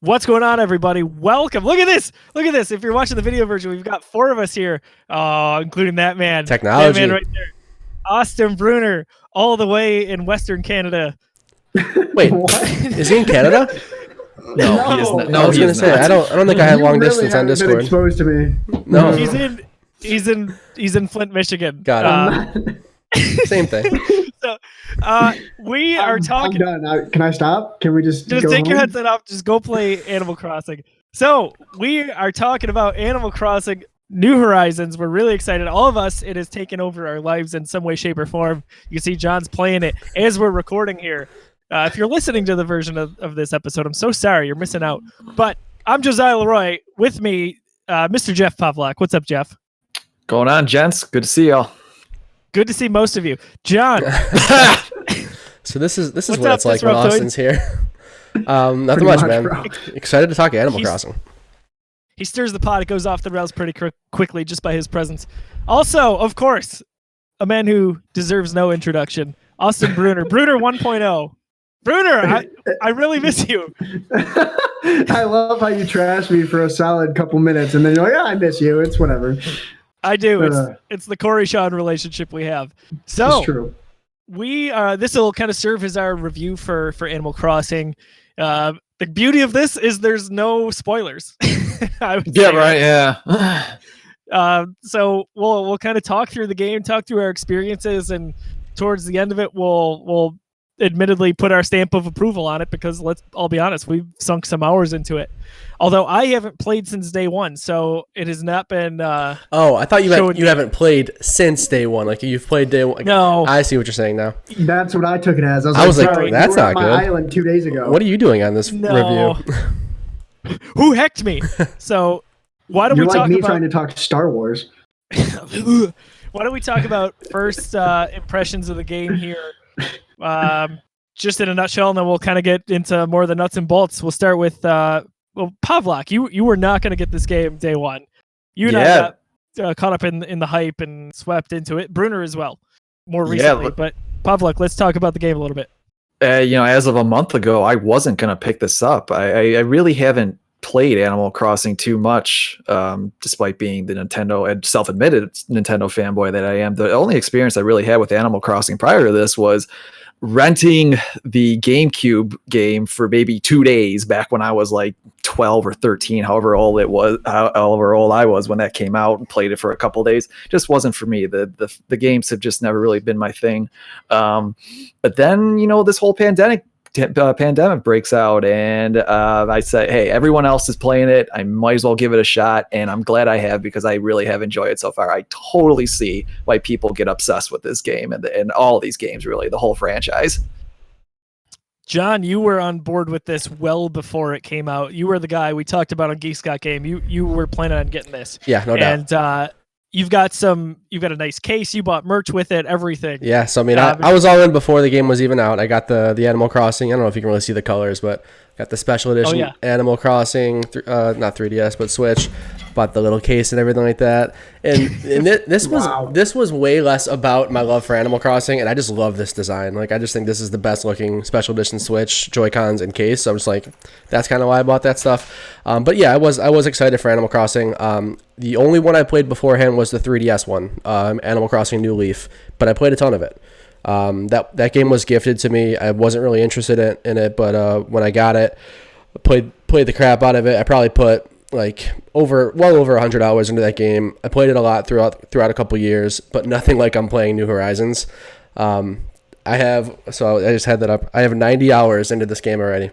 What's going on, everybody? Welcome. Look at this. Look at this. If you're watching the video version, we've got 4 of us here, including that man. Technology. That man right there. Austin Bruner, all the way in Western Canada. Wait, is he in Canada? No, he is not. No, I was gonna say I don't think I have long distance on Discord. Been exposed to me. No, He's in Flint, Michigan. Got it. Same thing. So, we are talking. I'm done. Can I stop? Can we just take home? your headset off? Just go play Animal Crossing. So we are talking about Animal Crossing New Horizons. We're really excited. All of us, it has taken over our lives in some way, shape, or form. You can see John's playing it as we're recording here. If you're listening to the version of this episode, I'm so sorry. You're missing out. But I'm Josiah Leroy. With me, Mr. Jeff Pavlak. What's up, Jeff? Going on, gents? Good to see y'all. Good to see most of you. John. So this is What's what up, it's like when Disruptoid? Austin's here. Nothing Pretty much, much, man. bro. Excited to talk Animal Crossing. He stirs the pot. It goes off the rails pretty quickly just by his presence. Also, of course, a man who deserves no introduction, Austin Bruner. Bruner 1.0. Bruner, I really miss you. I love how you trash me for a solid couple minutes, and then you're like, "Yeah, I miss you." It's whatever. I do. It's the Corey Sean relationship we have. So It's true. we this will kind of serve as our review for Animal Crossing. The beauty of this is there's no spoilers. I would say. Right. Yeah. So we'll kind of talk through the game, talk through our experiences, and towards the end of it, we'll admittedly put our stamp of approval on it because let's all be honest, we've sunk some hours into it. Although I haven't played since day one, so it has not been. Oh, I thought you haven't played since day one. Like you've played day one. No, I see what you're saying now. That's what I took it as. I was like, "Bro, that's you were not on my good." island 2 days ago. What are you doing on this No. review? Who hecked me? So why don't You're we like talk me about? trying to talk Star Wars. Why don't we talk about first impressions of the game here? Just in a nutshell, and then we'll kind of get into more of the nuts and bolts. We'll start with Pavlak. You were not going to get this game day one. You and I got caught up in the hype and swept into it. Bruner as well, more recently. But Pavlak, let's talk about the game a little bit. As of a month ago, I wasn't going to pick this up. I really haven't played Animal Crossing too much, despite being the Nintendo and self-admitted Nintendo fanboy that I am. The only experience I really had with Animal Crossing prior to this was renting the GameCube game for maybe 2 days back when I was like 12 or 13, however old I was when that came out, and played it for a couple days. Just wasn't for me. The games have just never really been my thing. But then, this whole pandemic breaks out, and I say, hey, everyone else is playing it, I might as well give it a shot, and I'm glad I have, because I really have enjoyed it so far. I totally see why people get obsessed with this game and all these games, really, the whole franchise. John, you were on board with this well before it came out. You were the guy we talked about on Geeks Got Game. You were planning on getting this. Yeah, no doubt. And you've got a nice case. You bought merch with it, everything. Yeah, so I mean, I was all in before the game was even out. I got the Animal Crossing. I don't know if you can really see the colors, but got the special edition Animal Crossing, not 3DS, but Switch. Bought the little case and everything like that. And this was way less about my love for Animal Crossing, and I just love this design. Like, I just think this is the best looking special edition Switch, Joy-Cons, and case. So I'm just like, that's kind of why I bought that stuff. But yeah, I was excited for Animal Crossing. The only one I played beforehand was the 3DS one, Animal Crossing New Leaf, but I played a ton of it. That game was gifted to me. I wasn't really interested in it, but when I got it, I played the crap out of it. I probably put like well over 100 hours into that game. I played it a lot throughout a couple years, but nothing like I'm playing New Horizons. I just had that up. I have 90 hours into this game already.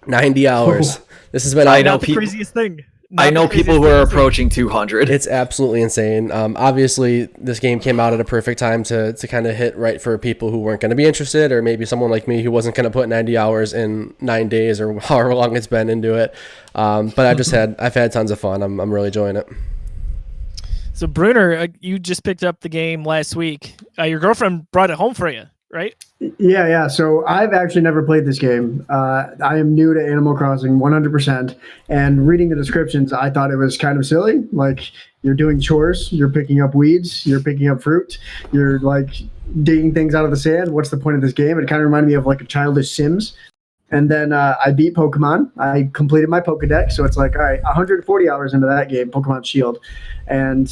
90 hours. This has been the craziest thing. I know people who are approaching 200. It's absolutely insane. Obviously, this game came out at a perfect time to kind of hit right for people who weren't going to be interested, or maybe someone like me who wasn't going to put 90 hours in 9 days or however long it's been into it. But I've had tons of fun. I'm really enjoying it. So Bruner, you just picked up the game last week. Your girlfriend brought it home for you, right? Yeah. So I've actually never played this game. I am new to Animal Crossing 100%. And reading the descriptions, I thought it was kind of silly. Like, you're doing chores, you're picking up weeds, you're picking up fruit, you're like digging things out of the sand. What's the point of this game? It kind of reminded me of like a childish Sims. And then I beat Pokemon. I completed my Pokedex. So it's like, all right, 140 hours into that game, Pokemon Shield. And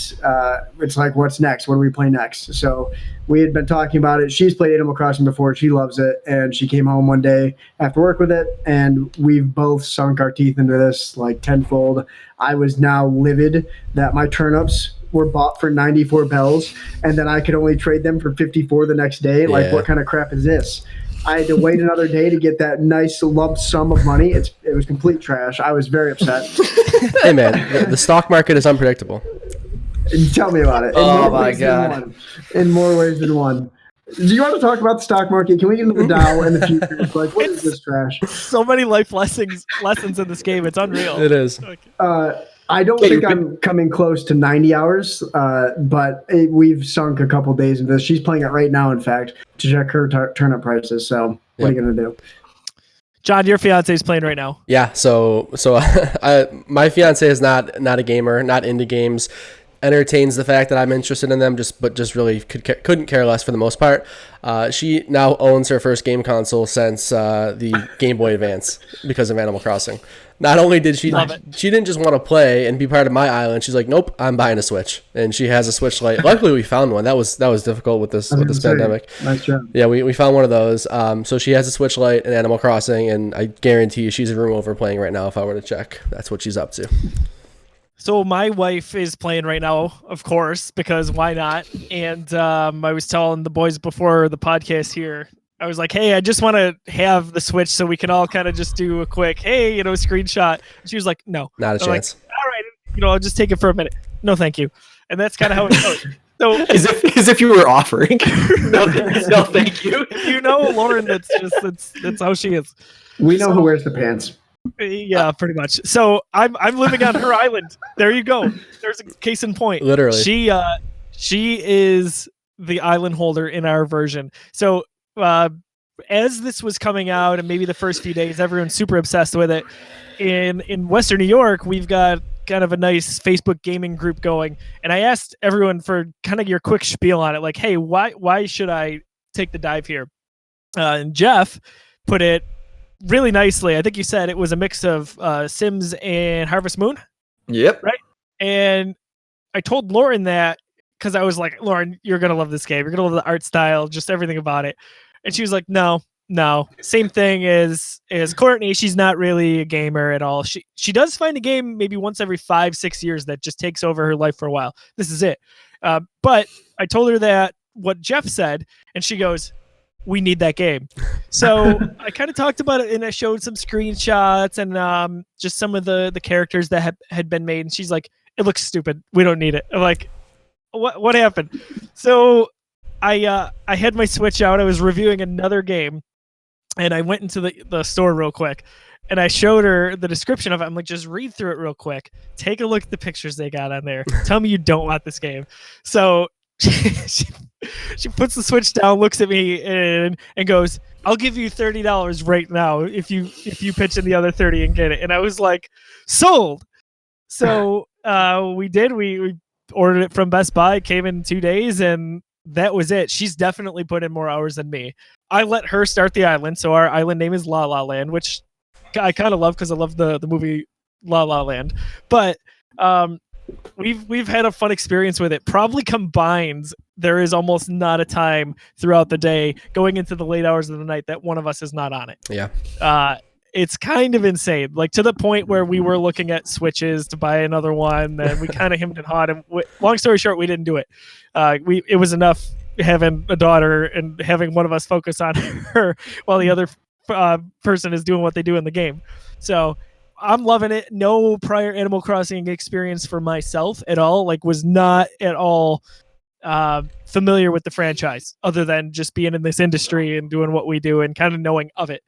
it's like, what's next? What do we play next? So we had been talking about it. She's played Animal Crossing before. She loves it. And she came home one day after work with it. And we've both sunk our teeth into this like tenfold. I was now livid that my turnips were bought for 94 bells. And then I could only trade them for 54 the next day. Like, what kind of crap is this? I had to wait another day to get that nice lump sum of money. It was complete trash. I was very upset. Hey, man, the stock market is unpredictable. Tell me about it. Oh, my God. In more ways than one. Do you want to talk about the stock market? Can we get into the Dow in the future? Like, what is this trash? So many life lessons in this game. It's unreal. It is. I don't think I'm coming close to 90 hours, but we've sunk a couple days into this. She's playing it right now, in fact, to check her turnip prices. So what are you going to do? John, your fiance is playing right now. Yeah, so my fiance is not a gamer, not into games. Entertains the fact that I'm interested in them, but really couldn't care less for the most part. She now owns her first game console since the Game Boy Advance because of Animal Crossing. Not only did she didn't just want to play and be part of my island. She's like, nope, I'm buying a Switch, and she has a Switch Lite. Luckily, we found one. That was difficult with this pandemic. Nice job. Yeah, we found one of those. So she has a Switch Lite and Animal Crossing, and I guarantee you she's a room over playing right now. If I were to check, that's what she's up to. So my wife is playing right now, of course, because why not? And I was telling the boys before the podcast here, I was like, hey, I just want to have the Switch so we can all kind of just do a quick, hey, screenshot. And she was like, no. Not a chance. Like, all right, I'll just take it for a minute. No, thank you. And that's kind of how it goes. So as if you were offering. No, thank you. You know, Lauren, that's how she is. We know who wears the pants. Yeah, pretty much. So I'm living on her island. There you go. There's a case in point. Literally. She is the island holder in our version. So as this was coming out and maybe the first few days, everyone's super obsessed with it. In Western New York, we've got kind of a nice Facebook gaming group going. And I asked everyone for kind of your quick spiel on it. Like, hey, why should I take the dive here? And Jeff put it really nicely. I think you said it was a mix of Sims and Harvest Moon. Yep. Right. And I told Lauren that because I was like, Lauren, you're going to love this game. You're going to love the art style, just everything about it. And she was like, no. Same thing as Courtney. She's not really a gamer at all. She does find a game maybe once every 5-6 years that just takes over her life for a while. This is it. But I told her that what Jeff said, and she goes, we need that game. So I kind of talked about it, and I showed some screenshots and just some of the characters that had been made. And she's like, it looks stupid. We don't need it. I'm like, what happened? So I had my Switch out. I was reviewing another game, and I went into the store real quick, and I showed her the description of it. I'm like, just read through it real quick. Take a look at the pictures they got on there. Tell me you don't want this game. So she puts the Switch down, looks at me, and goes, I'll give you $30 right now if you pitch in the other 30 and get it. And I was like, sold. So we did. We ordered it from Best Buy. It came in 2 days, and that was it. She's definitely put in more hours than me. I let her start the island, so our island name is La La Land, which I kind of love because I love the movie La La Land. But we've had a fun experience with it. Probably combined, there is almost not a time throughout the day going into the late hours of the night that one of us is not on it. Yeah. It's kind of insane, like to the point where we were looking at Switches to buy another one, and we kind of hemmed and hawed. And long story short, we didn't do it. It was enough having a daughter and having one of us focus on her while the other person is doing what they do in the game. So I'm loving it. No prior Animal Crossing experience for myself at all. Like, was not at all familiar with the franchise other than just being in this industry and doing what we do and kind of knowing of it.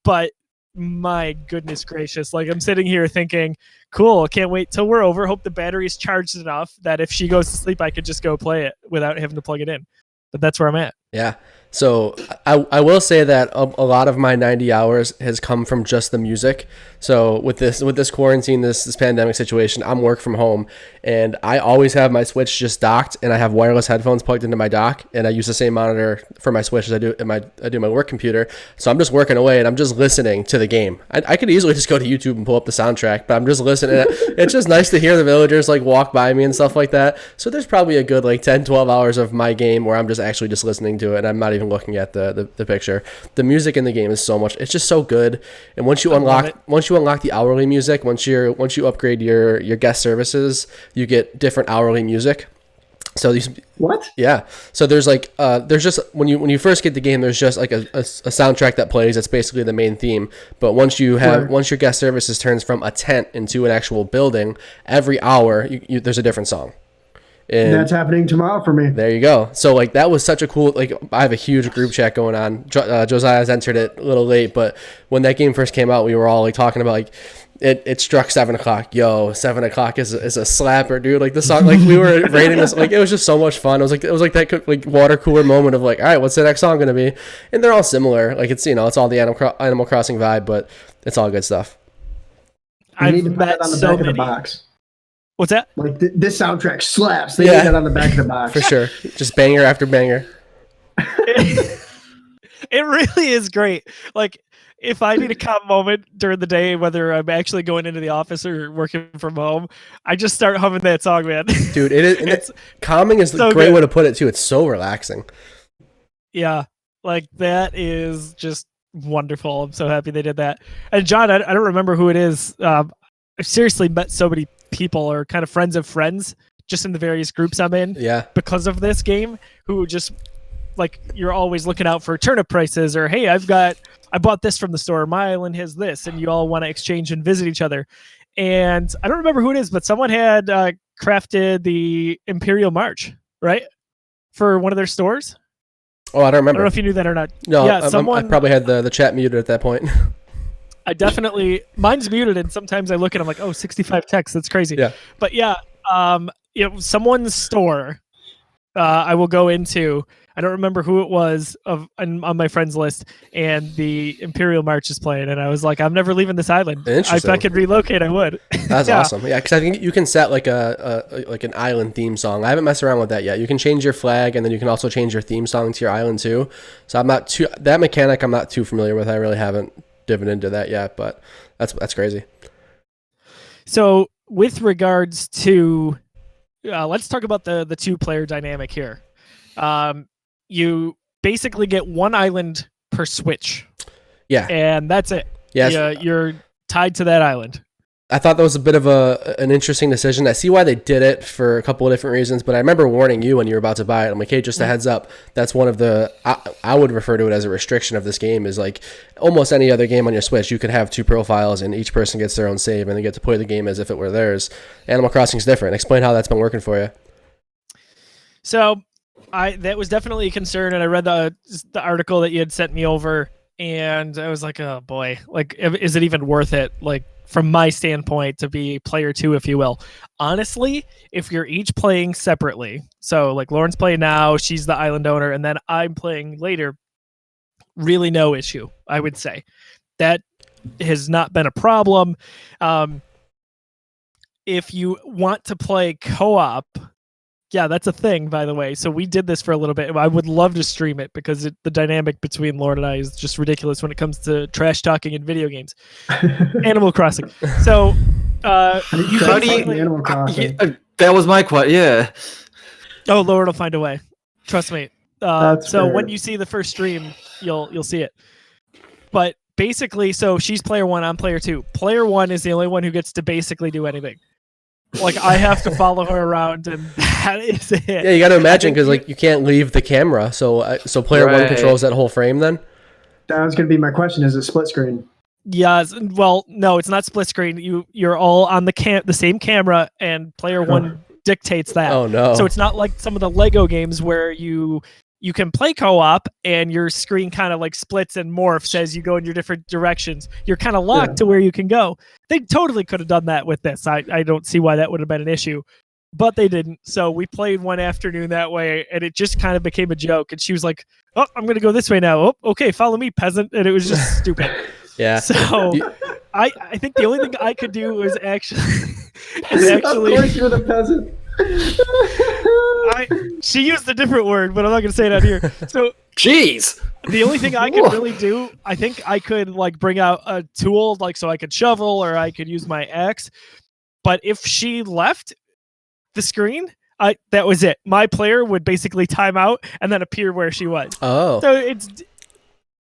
But my goodness gracious, like, I'm sitting here thinking, cool, can't wait till we're over. Hope the battery's charged enough that if she goes to sleep, I could just go play it without having to plug it in. But that's where I'm at. Yeah. So I will say that a lot of my 90 hours has come from just the music. So with this quarantine, this pandemic situation, I'm work from home, and I always have my Switch just docked, and I have wireless headphones plugged into my dock, and I use the same monitor for my Switch as I do my work computer. So I'm just working away, and I'm just listening to the game. I could easily just go to YouTube and pull up the soundtrack, but I'm just listening. It's just nice to hear the villagers like walk by me and stuff like that. So there's probably a good like 10, 12 hours of my game where I'm just actually just listening to it, and I'm not even looking at the picture. The music in the game is so much. It's just so good. And once you unlock the hourly music, once you upgrade your guest services, you get different hourly music. So these What? Yeah. So there's like there's just when you first get the game, there's just like a soundtrack that plays. That's basically the main theme. But once your guest services turns from a tent into an actual building, every hour there's a different song. And that's happening tomorrow for me. There you go. So like that was such a cool, like I have a huge group chat going on. Josiah's entered it a little late, but when that game first came out, we were all like talking about like it struck 7:00. Yo, 7:00 is a slapper, dude. Like the song, like we were rating this, like it was just so much fun. It was like that like water cooler moment of like, all right, what's the next song gonna be? And they're all similar. Like it's it's all the Animal Crossing vibe, but it's all good stuff. I need to put it on the back of the box. What's that? Like this soundtrack slaps. They need that on the back of the box. For sure. Just banger after banger. It really is great. Like if I need a calm moment during the day, whether I'm actually going into the office or working from home, I just start humming that song, man. Dude, it's calming is a great way to put it too. It's so relaxing. Yeah. Like that is just wonderful. I'm so happy they did that. And John, I don't remember who it is. I've seriously met so many people or kind of friends of friends just in the various groups I'm in because of this game, who just like, you're always looking out for turnip prices, or hey, I bought this from the store, my island has this, and you all want to exchange and visit each other. And I don't remember who it is, but someone had crafted the Imperial March, right, for one of their stores. Oh, I don't remember. I don't know if you knew that or not. No, yeah, I probably had the chat muted at that point. I definitely, mine's muted, and sometimes I look and I'm like, oh, 65 text. That's crazy. Yeah. But yeah, someone's store I will go into. I don't remember who it was on my friends list, and the Imperial March is playing, and I was like, I'm never leaving this island. If I could relocate, I would. That's awesome. Yeah, because I think you can set like an island theme song. I haven't messed around with that yet. You can change your flag, and then you can also change your theme song to your island too. So that mechanic I'm not too familiar with. I really haven't diving into that yet, but that's crazy. So with regards to let's talk about the 2-player dynamic here. You basically get one island per Switch, and that's it. You're tied to that island. I thought that was a bit of an interesting decision. I see why they did it for a couple of different reasons, but I remember warning you when you were about to buy it. I'm like, hey, just a heads up. That's one of the, I would refer to it as a restriction of this game, is like almost any other game on your Switch, you could have 2 profiles and each person gets their own save and they get to play the game as if it were theirs. Animal Crossing is different. Explain how that's been working for you. So that was definitely a concern, and I read the article that you had sent me over, and I was like, oh boy, like, is it even worth it? Like, from my standpoint, to be player 2, if you will. Honestly, if you're each playing separately, so like Lauren's playing now, she's the island owner, and then I'm playing later, really no issue, I would say. That has not been a problem. If you want to play co-op, yeah, that's a thing, by the way. So we did this for a little bit. I would love to stream it because the dynamic between Lauren and I is just ridiculous when it comes to trash talking in video games. Animal Crossing. So Animal Crossing? That was my question. Yeah. Oh, Lauren will find a way. Trust me. So fair. When you see the first stream, you'll see it. But basically, so she's player 1, I'm player 2. Player 1 is the only one who gets to basically do anything. Like, I have to follow her around, and that is it. Yeah, you got to imagine, because like you can't leave the camera, so player 1 controls that whole frame. Then that was going to be my question: is it split screen? Yes. Well, no, it's not split screen. You're all on the same camera, and player 1 dictates that. Oh no! So it's not like some of the Lego games where you can play co-op and your screen kind of like splits and morphs as you go in your different directions. You're kind of locked to where you can go. They totally could have done that with this. I don't see why that would have been an issue. but they didn't. So we played one afternoon that way, and it just kind of became a joke. And she was like, "Oh, I'm gonna go this way now. Oh, okay, follow me, peasant." And it was just stupid. Yeah. So I think the only thing I could do was actually Of course, you're the peasant. She used a different word, but I'm not gonna say it out here. So Jeez. the only thing I could really do, I think I could like bring out a tool, like so I could shovel or I could use my axe. But if she left the screen, that was it. My player would basically time out and then appear where she was. Oh. So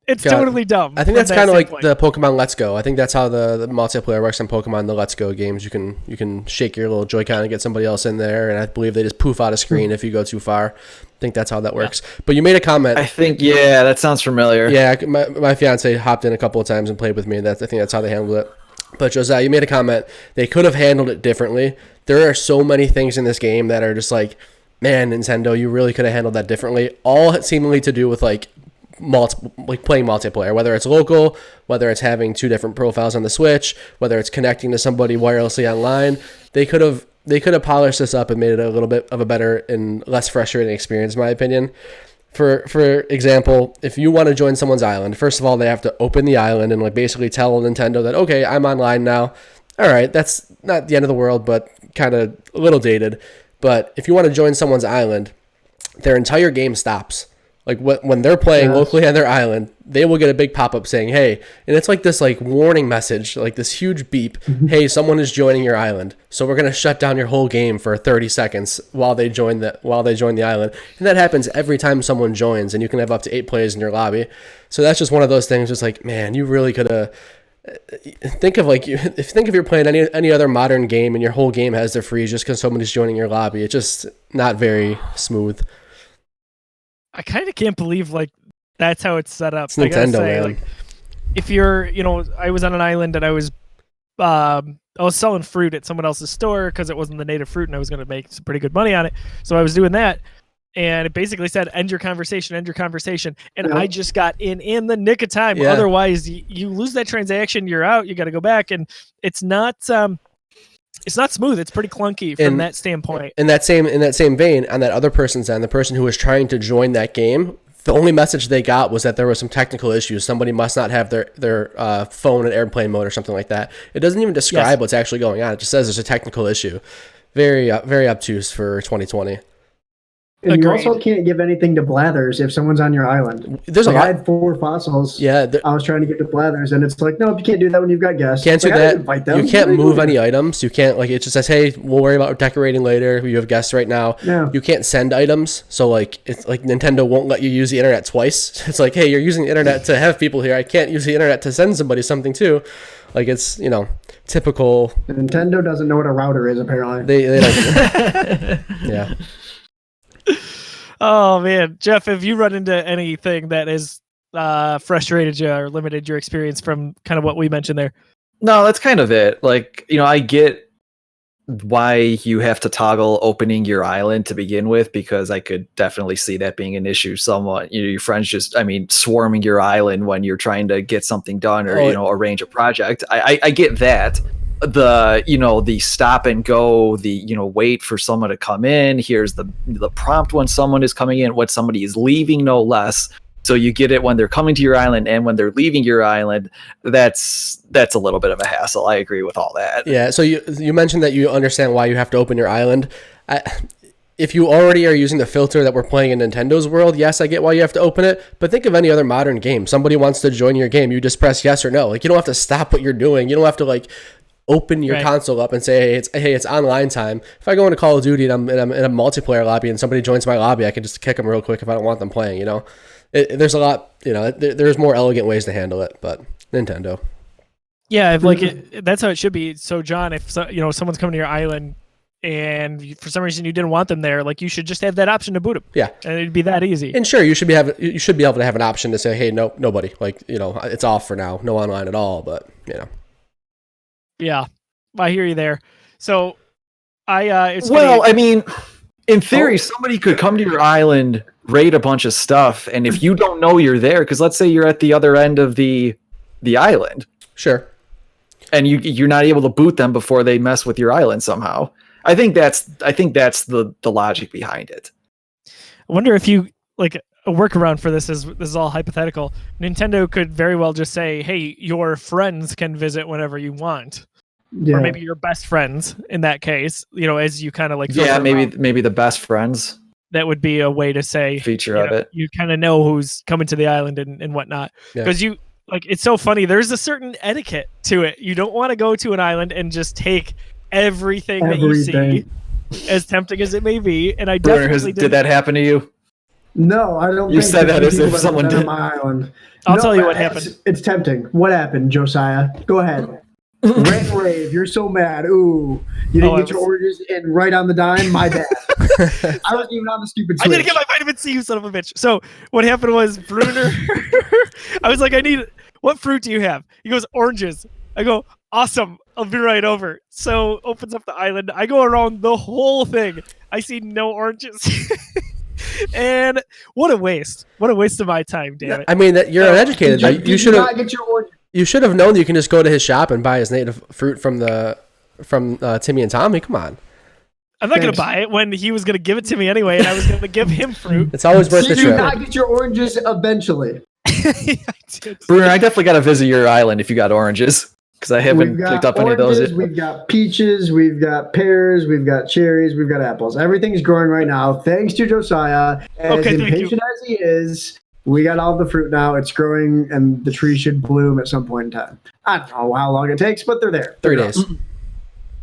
it's totally dumb. I think that's kind of like the Pokemon Let's Go. I think that's how the multiplayer works in Pokemon, the Let's Go games. You can shake your little Joy-Con and get somebody else in there, and I believe they just poof out a screen if you go too far. I think that's how that works. Yeah. But you made a comment. I think, yeah, that sounds familiar. Yeah, my fiance hopped in a couple of times and played with me, and I think that's how they handled it. But Josiah, you made a comment. They could have handled it differently. There are so many things in this game that are just like, man, Nintendo, you really could have handled that differently. All seemingly to do with like playing multiplayer, whether it's local, whether it's having two different profiles on the Switch, whether it's connecting to somebody wirelessly online. They could have polished this up and made it a little bit of a better and less frustrating experience, in my opinion. For example, if you want to join someone's island, first of all, they have to open the island and like basically tell Nintendo that, okay, I'm online now. All right, that's not the end of the world, but kind of a little dated. But if you want to join someone's island, their entire game stops. Like when they're playing locally on their island, they will get a big pop-up saying, hey, and it's like this like warning message, like this huge beep. Hey, someone is joining your island. So we're going to shut down your whole game for 30 seconds while they join the island. And that happens every time someone joins, and you can have up to 8 players in your lobby. So that's just one of those things, just like, man, you really could have think if you're playing any other modern game and your whole game has to freeze just because somebody's joining your lobby. It's just not very smooth. I kind of can't believe like that's how it's set up. It's Nintendo, man. Like, if you're, I was on an island and I was selling fruit at someone else's store because it wasn't the native fruit and I was going to make some pretty good money on it. So I was doing that, and it basically said end your conversation, and I just got in the nick of time. Yeah. Otherwise, you lose that transaction, you're out. You got to go back, and it's not smooth. It's pretty clunky from that standpoint. In that same vein, on that other person's end, the person who was trying to join that game, the only message they got was that there was some technical issues. Somebody must not have their phone in airplane mode or something like that. It doesn't even describe what's actually going on. It just says there's a technical issue. Very, very obtuse for 2020. And Agreed. You also can't give anything to Blathers if someone's on your island. I had 4 fossils. Yeah, I was trying to get to Blathers, and it's like, no, you can't do that when you've got guests. Can't do that. You can't move any items. You can't, like, it just says, hey, we'll worry about decorating later. You have guests right now. Yeah. You can't send items. So, like, it's like Nintendo won't let you use the internet twice. It's like, hey, you're using the internet to have people here. I can't use the internet to send somebody something too. Like, it's, typical. Nintendo doesn't know what a router is, apparently. They don't. Yeah. Oh man, Jeff, have you run into anything that has frustrated you or limited your experience from kind of what we mentioned there? No, that's kind of it. Like, I get why you have to toggle opening your island to begin with, because I could definitely see that being an issue somewhat. Your friends just, swarming your island when you're trying to get something done or, arrange a project. I get that. The stop and go, wait for someone to come in. Here's the prompt when someone is coming in, what somebody is leaving, no less. So you get it when they're coming to your island and when they're leaving your island. That's a little bit of a hassle. I agree with all that. Yeah. So you mentioned that you understand why you have to open your island. If you already are using the filter that we're playing in Nintendo's world, yes, I get why you have to open it. But think of any other modern game. Somebody wants to join your game. You just press yes or no. Like, you don't have to stop what you're doing. You don't have to open your console up and say, hey, it's online time. If I go into Call of Duty and I'm in a multiplayer lobby and somebody joins my lobby, I can just kick them real quick if I don't want them playing. There's a lot. There's more elegant ways to handle it, but Nintendo. Yeah, that's how it should be. So, John, if someone's coming to your island and for some reason you didn't want them there, like, you should just have that option to boot them. Yeah, and it'd be that easy. And sure, you should be able to have an option to say, hey, no, nobody. Like, it's off for now, no online at all. But Yeah, I hear you there. So, in theory, somebody could come to your island, raid a bunch of stuff, and if you don't know you're there, because let's say you're at the other end of the island, sure, and you're not able to boot them before they mess with your island somehow. I think that's the logic behind it. I wonder if you like a workaround for this is all hypothetical. Nintendo could very well just say, "Hey, your friends can visit whenever you want." Yeah. Or maybe your best friends in that case, as you kind of like maybe the best friends. That would be a way to say feature of it. You kind of know who's coming to the island and whatnot. Because it's so funny. There's a certain etiquette to it. You don't want to go to an island and just take everything that you see, as tempting as it may be. And I definitely did that happen to you? No, I don't. You said that as if someone did. On my island. I'll tell you what happened. It's tempting. What happened, Josiah? Go ahead. Rant rave. You're so mad. Ooh, you didn't get your oranges in right on the dime. My bad. I wasn't even on the stupid Switch. I didn't get my vitamin C, you son of a bitch. So what happened was Bruner. I was like, what fruit do you have? He goes, oranges. I go, awesome. I'll be right over. So opens up the island. I go around the whole thing. I see no oranges. And what a waste. What a waste of my time, damn it. I mean, you're uneducated. You should have. Get your oranges. You should have known that you can just go to his shop and buy his native fruit from Timmy and Tommy. Come on. I'm not going to buy it when he was going to give it to me anyway, and I was going to give him fruit. It's always worth the trip. You do not get your oranges eventually. Bruner, I definitely got to visit your island if you got oranges, because I haven't picked up any of those yet. We've got peaches, we've got pears, we've got cherries, we've got apples. Everything's growing right now, thanks to Josiah. As impatient as he is, we got all the fruit now. It's growing, and the tree should bloom at some point in time. I don't know how long it takes, but they're there. 3 days.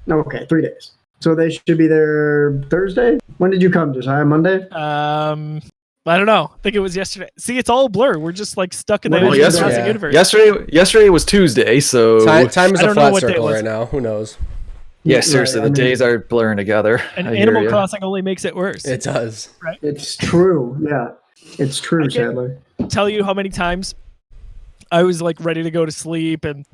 Okay, 3 days. So they should be there Thursday? When did you come, Josiah? Monday? I don't know. I think it was yesterday. See, it's all blur. We're just like stuck in the universe. Yesterday was Tuesday, so time is a flat circle right now. Who knows? Yeah, seriously, the days are blurring together. And Animal Crossing only makes it worse. It does. Right? It's true. Yeah, it's true. Sadly, tell you how many times I was like ready to go to sleep, and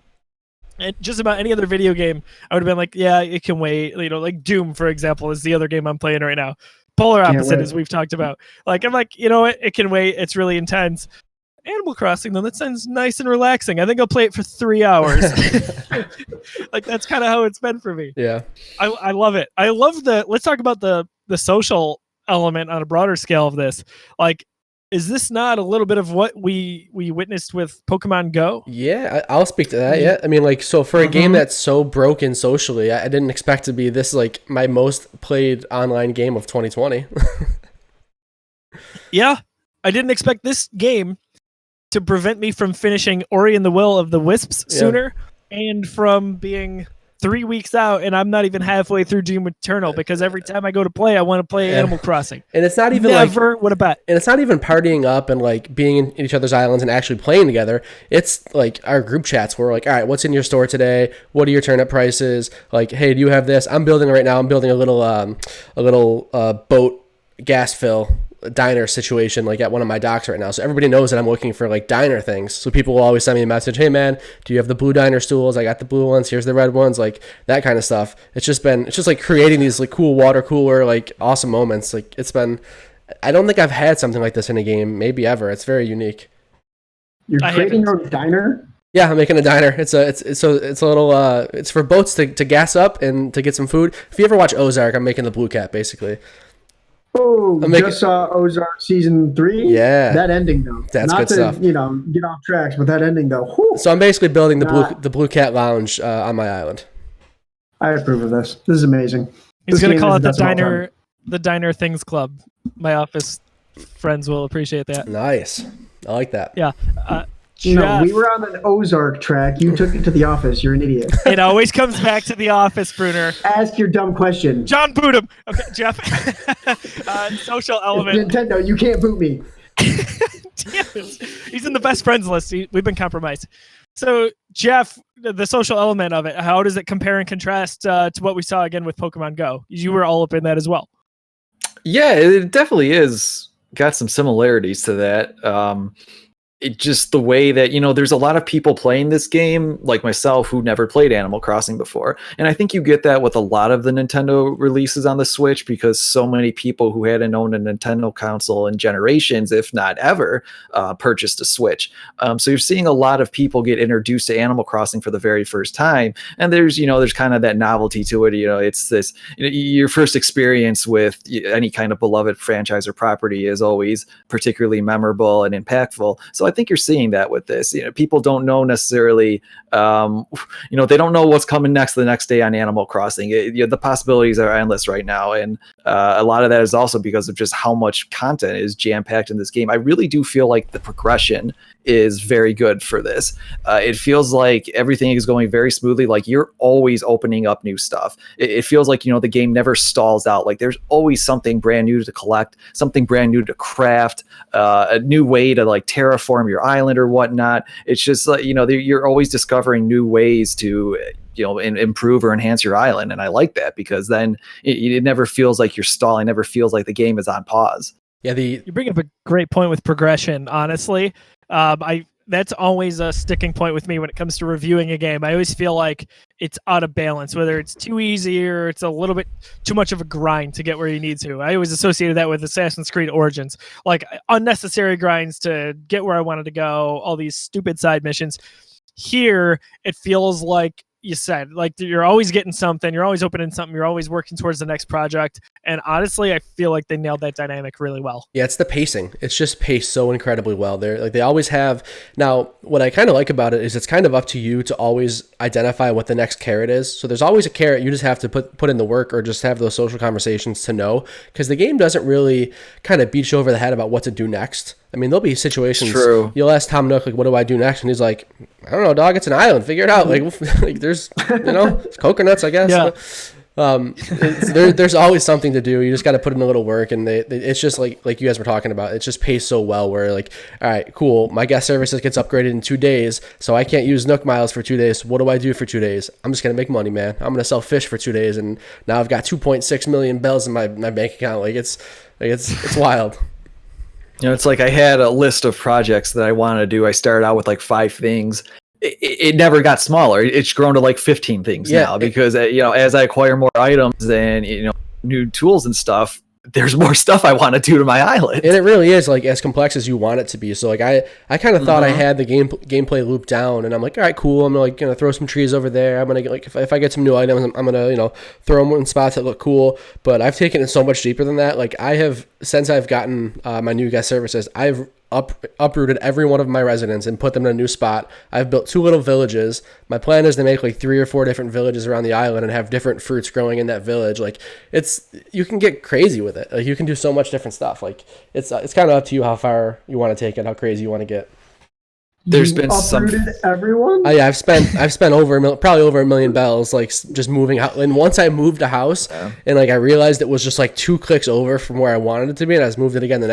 just about any other video game, I would have been like, yeah, it can wait. Like Doom, for example, is the other game I'm playing right now. Polar opposite, as we've talked about. Like, I'm like, you know what? It can wait. It's really intense. Animal Crossing, though, that sounds nice and relaxing. I think I'll play it for 3 hours. Like, that's kind of how it's been for me. Yeah. I love it. I love let's talk about the social element on a broader scale of this. Like, is this not a little bit of what we witnessed with Pokemon Go? Yeah, I'll speak to that. Yeah, I mean, like, so for a game that's so broken socially, I didn't expect to be this like my most played online game of 2020. Yeah, I didn't expect this game to prevent me from finishing Ori and the Will of the Wisps sooner, and from being 3 weeks out, and I'm not even halfway through Doom Eternal, because every time I go to play, I want to play Animal Crossing. And it's not even what a bet. And it's not even partying up and like being in each other's islands and actually playing together. It's like our group chats where we're like, all right, what's in your store today? What are your turnip prices? Like, hey, do you have this? I'm building right now. I'm building a little boat gas fill diner situation like at one of my docks right now, so everybody knows that I'm looking for like diner things. So people will always send me a message, hey man, do you have the blue diner stools? I got the blue ones, here's the red ones, like that kind of stuff. It's just like creating these like cool water cooler like awesome moments. Like I don't think I've had something like this in a game maybe ever. It's very unique. You're creating your own diner? Yeah, I'm making a diner. It's a little it's for boats to gas up and to get some food. If you ever watch Ozark, I'm making the Blue Cat basically. Oh, just saw Ozark season 3. Yeah, that ending though. That's not good to, stuff. Get off tracks, but that ending though. Whew. So I'm basically building the Blue Cat Lounge on my island. I approve of this. This is amazing. He's going to call it the Diner Things Club. My office friends will appreciate that. Nice, I like that. Yeah. No, we were on an Ozark track. You took it to The Office. You're an idiot. It always comes back to The Office, Bruner. Ask your dumb question. John boot him. Okay, Jeff. Social element. It's Nintendo, you can't boot me. Damn it. He's in the best friends list. We've been compromised. So, Jeff, the social element of it, how does it compare and contrast to what we saw again with Pokemon Go? You were all up in that as well. Yeah, it definitely is. Got some similarities to that. it just the way that, there's a lot of people playing this game like myself who never played Animal Crossing before. And I think you get that with a lot of the Nintendo releases on the Switch, because so many people who hadn't owned a Nintendo console in generations, if not ever, purchased a Switch. So you're seeing a lot of people get introduced to Animal Crossing for the very first time. And there's kind of that novelty to it. It's this, your first experience with any kind of beloved franchise or property is always particularly memorable and impactful. So I think you're seeing that with this. People don't know necessarily, they don't know what's coming next the next day on Animal Crossing. The possibilities are endless right now. And a lot of that is also because of just how much content is jam-packed in this game. I really do feel like the progression is very good for this. It feels like everything is going very smoothly. Like you're always opening up new stuff. It feels like, the game never stalls out. Like there's always something brand new to collect, something brand new to craft, a new way to like terraform your island or whatnot. It's just like, you're always discovering new ways to improve or enhance your island. And I like that, because then it never feels like you're stalling, never feels like the game is on pause. Yeah, you bring up a great point with progression, honestly. That's always a sticking point with me when it comes to reviewing a game. I always feel like it's out of balance, whether it's too easy or it's a little bit too much of a grind to get where you need to. I always associated that with Assassin's Creed Origins, like unnecessary grinds to get where I wanted to go, all these stupid side missions. Here, it feels like you said, like you're always getting something, you're always opening something, you're always working towards the next project. And honestly, I feel like they nailed that dynamic really well. Yeah, it's the pacing. It's just paced so incredibly well. They always have. Now, what I kind of like about it is it's kind of up to you to always identify what the next carrot is. So there's always a carrot. You just have to put in the work or just have those social conversations to know, because the game doesn't really kind of beat you over the head about what to do next. I mean, there'll be situations. True. You'll ask Tom Nook, like, what do I do next? And he's like, I don't know, dog, it's an island. Figure it out. Like there's, it's coconuts, I guess. Yeah. There's always something to do. You just got to put in a little work, and it's just like you guys were talking about. It's just paced so well where like, all right, cool. My guest services gets upgraded in 2 days, so I can't use Nook miles for 2 days. So what do I do for 2 days? I'm just going to make money, man. I'm going to sell fish for 2 days, and now I've got 2.6 million bells in my bank account. Like it's wild. It's like I had a list of projects that I wanted to do. I started out with like 5 things. It never got smaller. It's grown to like 15 things now, because as I acquire more items and new tools and stuff, there's more stuff I want to do to my island. And it really is like as complex as you want it to be. So like I kind of thought I had the gameplay loop down, and I'm like, all right, cool. I'm like gonna throw some trees over there. I'm gonna like if I get some new items, I'm gonna throw them in spots that look cool. But I've taken it so much deeper than that. Like I have, since I've gotten my new guest services, I've uprooted every one of my residents and put them in a new spot. I've built 2 little villages. My plan is to make like 3 or 4 different villages around the island and have different fruits growing in that village. Like you can get crazy with it. Like you can do so much different stuff. Like it's kind of up to you how far you want to take it, how crazy you want to get. There's been everyone. Yeah, I've spent probably over $1 million bells, like just moving out. And once I moved a house, and like I realized it was just like 2 clicks over from where I wanted it to be, and I just moved it again the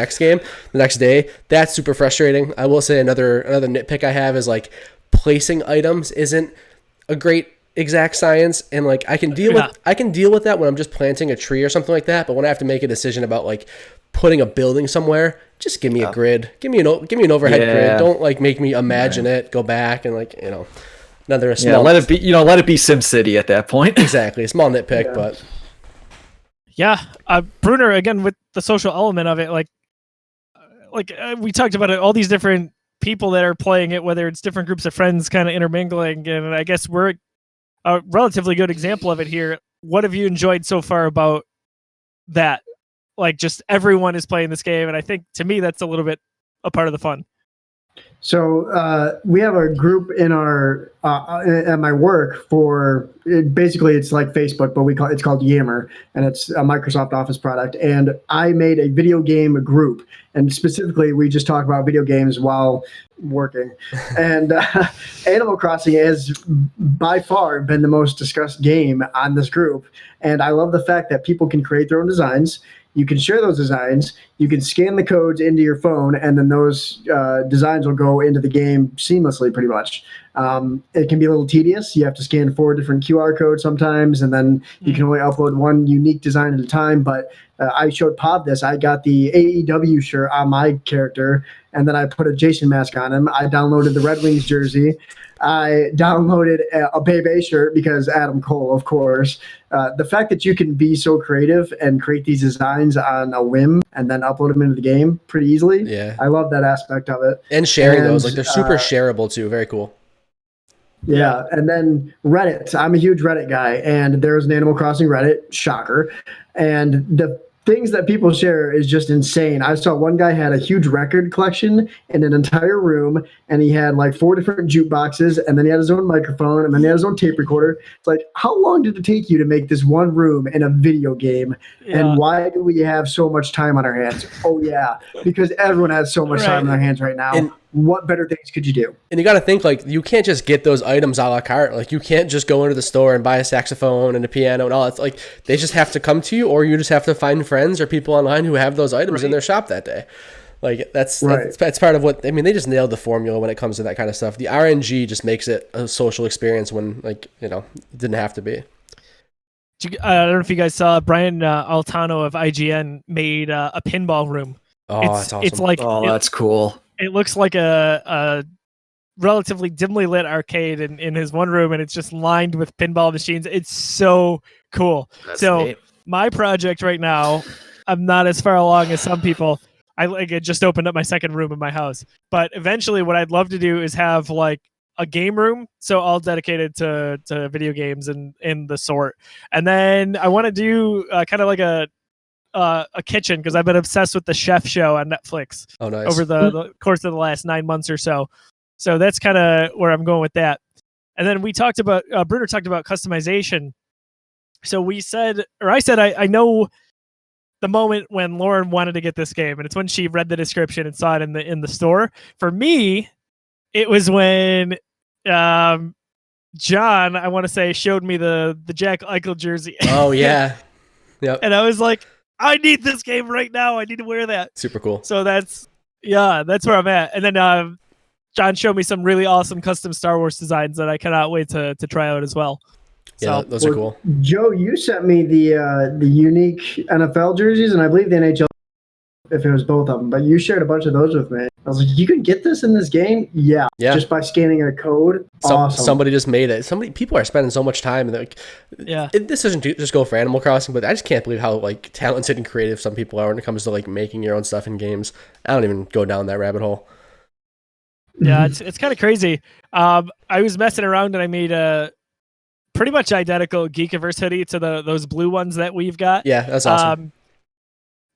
next day. That's super frustrating. I will say another nitpick I have is like placing items isn't a great exact science, and like I can deal with that when I'm just planting a tree or something like that. But when I have to make a decision about like putting a building somewhere, just give me a grid. Give me an overhead grid. Don't like make me imagine it, go back and like, another small. Let it be, let it be SimCity at that point. Exactly. A small nitpick, but. Yeah. Bruner, again, with the social element of it, like we talked about it, all these different people that are playing it, whether it's different groups of friends kind of intermingling. And I guess we're a relatively good example of it here. What have you enjoyed so far about that? Like just everyone is playing this game, and I think to me that's a little bit a part of the fun. So we have a group in our at my work for basically it's like Facebook, but it's called Yammer, and it's a Microsoft Office product. And I made a video game group, and specifically we just talk about video games while working. And Animal Crossing has by far been the most discussed game on this group. And I love the fact that people can create their own designs. you can share those designs. You can scan the codes into your phone, and then those designs will go into the game seamlessly, pretty much. It can be a little tedious. You have to scan 4 different QR codes sometimes, and then you can only upload one unique design at a time. But I showed Pop this. I got the AEW shirt on my character, and then I put a Jason mask on him. I downloaded the Red Wings jersey. I downloaded a Bebe shirt because Adam Cole, of course. The fact that you can be so creative and create these designs on a whim and then upload them into the game pretty easily. Yeah. I love that aspect of it. And sharing those, like they're super shareable too. Very cool. Yeah. And then Reddit. I'm a huge Reddit guy, and there's an Animal Crossing Reddit, shocker. And the things that people share is just insane. I saw one guy had a huge record collection in an entire room, and he had like 4 different jukeboxes, and then he had his own microphone, and then he had his own tape recorder. It's like, how long did it take you to make this one room in a video game? Yeah. And why do we have so much time on our hands? Oh yeah, because everyone has so much time on their hands right now. And what better things could you do? And you got to think, like, you can't just get those items a la carte. Like, you can't just go into the store and buy a saxophone and a piano and all. It's like they just have to come to you, or you just have to find friends or people online who have those items in their shop that day. Like, that's part of what, I mean, they just nailed the formula when it comes to that kind of stuff. The RNG just makes it a social experience when, like, you know, it didn't have to be. I don't know if you guys saw Brian Altano of IGN made a pinball room. Oh, that's awesome. It's like, that's cool. It looks like a relatively dimly lit arcade in his one room, and it's just lined with pinball machines. It's so cool. That's neat. My project right now, I'm not as far along as some people. I just opened up my second room in my house. But eventually what I'd love to do is have like a game room, so all dedicated to video games and in the sort. And then I want to do kind of like a kitchen, because I've been obsessed with the Chef show on Netflix. Oh, nice. Over the course of the last 9 months or so. So that's kind of where I'm going with that. And then we talked about, Bruder talked about customization. So we said, or I said, I know the moment when Lauren wanted to get this game, and it's when she read the description and saw it in the store. For me, it was when John, I want to say, showed me the Jack Eichel jersey. Oh yeah. Yep. And I was like, I need this game right now. I need to wear that. Super cool. So that's where I'm at. And then John showed me some really awesome custom Star Wars designs that I cannot wait to try out as well. Yeah, those are cool. Joe, you sent me the unique NFL jerseys, and I believe the NHL, if it was both of them, but you shared a bunch of those with me. I was like, you can get this in this game? Yeah. Just by scanning a code. Awesome. Somebody just made it. People are spending so much time, and like, this doesn't just go for Animal Crossing, but I just can't believe how like talented and creative some people are when it comes to like making your own stuff in games. I don't even go down that rabbit hole. Yeah, it's kind of crazy. I was messing around and I made a pretty much identical Geekiverse hoodie to those blue ones that we've got. Yeah, that's awesome.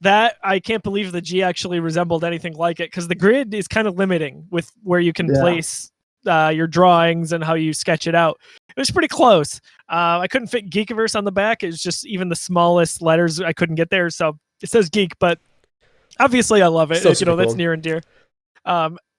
That I can't believe the G actually resembled anything like it, because the grid is kind of limiting with where you can place your drawings and how you sketch it out. It was pretty close. I couldn't fit Geekiverse on the back. It was just even the smallest letters I couldn't get there. So it says Geek, but obviously I love it. That's cool. near and dear.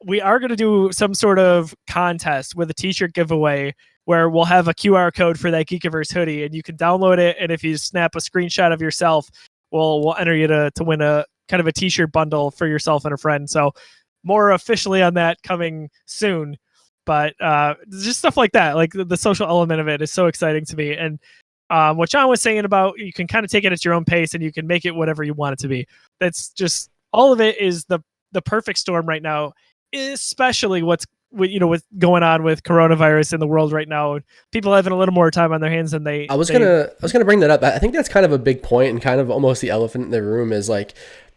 We are going to do some sort of contest with a t-shirt giveaway where we'll have a QR code for that Geekiverse hoodie, and you can download it. And if you snap a screenshot of yourself, we'll enter you to win a kind of a t-shirt bundle for yourself and a friend. So more officially on that coming soon, but just stuff like that. Like the social element of it is so exciting to me. And what John was saying about, you can kind of take it at your own pace and you can make it whatever you want it to be. That's just, all of it is the perfect storm right now, especially what's going on with coronavirus in the world right now. People having a little more time on their hands than they. I was gonna bring that up. I think that's kind of a big point, and kind of almost the elephant in the room is like,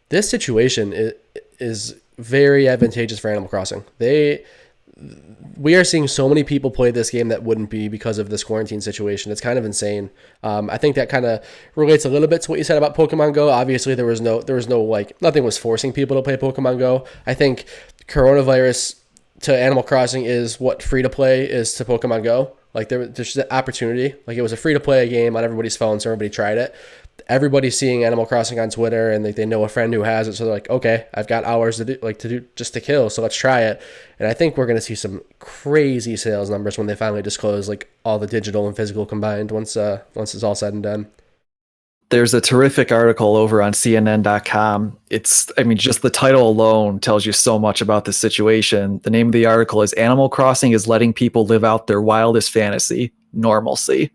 this situation is very advantageous for Animal Crossing. We are seeing so many people play this game that wouldn't be because of this quarantine situation. It's kind of insane. I think that kind of relates a little bit to what you said about Pokemon Go. Obviously, there was no like, nothing was forcing people to play Pokemon Go. I think coronavirus to Animal Crossing is what free to play is to Pokemon Go. Like there's just an opportunity. Like it was a free to play game on everybody's phone, so everybody tried it. Everybody's seeing Animal Crossing on Twitter, and they know a friend who has it, so they're like, okay, I've got hours to do just to kill, so let's try it. And I think we're gonna see some crazy sales numbers when they finally disclose like all the digital and physical combined once it's all said and done. There's a terrific article over on CNN.com. Just the title alone tells you so much about the situation. The name of the article is Animal Crossing is letting people live out their wildest fantasy, normalcy.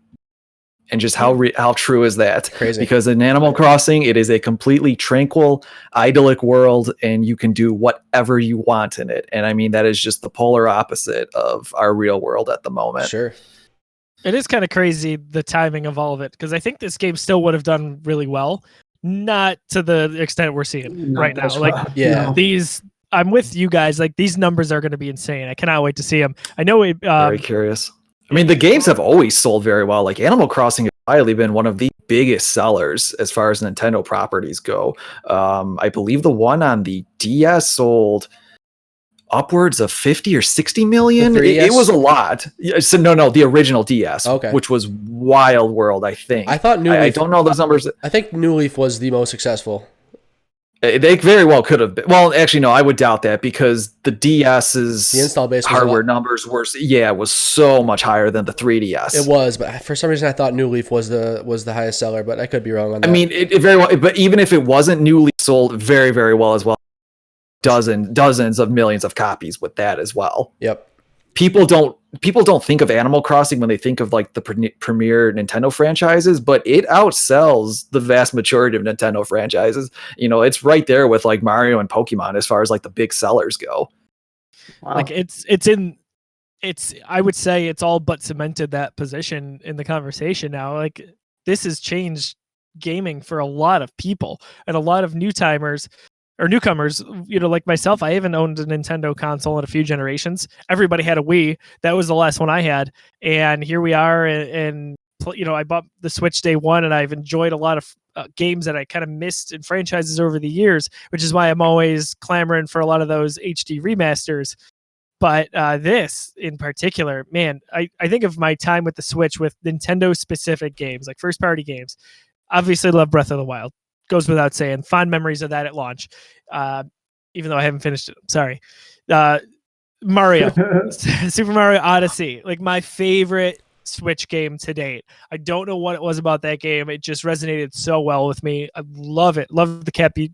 And just how true is that? Crazy. Because in Animal Crossing, it is a completely tranquil, idyllic world, and you can do whatever you want in it. And I mean, that is just the polar opposite of our real world at the moment. Sure. It is kind of crazy, the timing of all of it, because I think this game still would have done really well, not to the extent we're seeing right now. I'm with you guys. Like, these numbers are going to be insane. I cannot wait to see them. I know very curious. I mean, the games have always sold very well. Like, Animal Crossing has probably been one of the biggest sellers as far as Nintendo properties go. I believe the one on the DS sold upwards of 50 or 60 million. It was a lot. So no, the original DS, which was Wild World, I think. I thought New Leaf. I don't know those numbers. I think New Leaf was the most successful. They very well could have been. Well, actually, no, I would doubt that because the DS's install base hardware numbers were was so much higher than the 3DS. It was, but for some reason I thought New Leaf was the highest seller, but I could be wrong on that. I mean, it very well, but even if it wasn't, New Leaf sold very, very well as well. Dozens of millions of copies with that as well. Yep. People don't think of Animal Crossing when they think of like the premier Nintendo franchises, but it outsells the vast majority of Nintendo franchises. You know, it's right there with like Mario and Pokemon as far as like the big sellers go. Wow. Like I would say it's all but cemented that position in the conversation now. Like, this has changed gaming for a lot of people and a lot of newcomers, you know, like myself. I haven't owned a Nintendo console in a few generations. Everybody had a Wii. That was the last one I had. And here we are. And you know, I bought the Switch day one, and I've enjoyed a lot of games that I kind of missed in franchises over the years, which is why I'm always clamoring for a lot of those HD remasters. But this in particular, man, I think of my time with the Switch with Nintendo specific games, like first party games. Obviously love Breath of the Wild. Goes without saying. Fond memories of that at launch, even though I haven't finished it. I'm sorry. Mario, Super Mario Odyssey, like my favorite Switch game to date. I don't know what it was about that game. It just resonated so well with me. I love it. Love the Cappy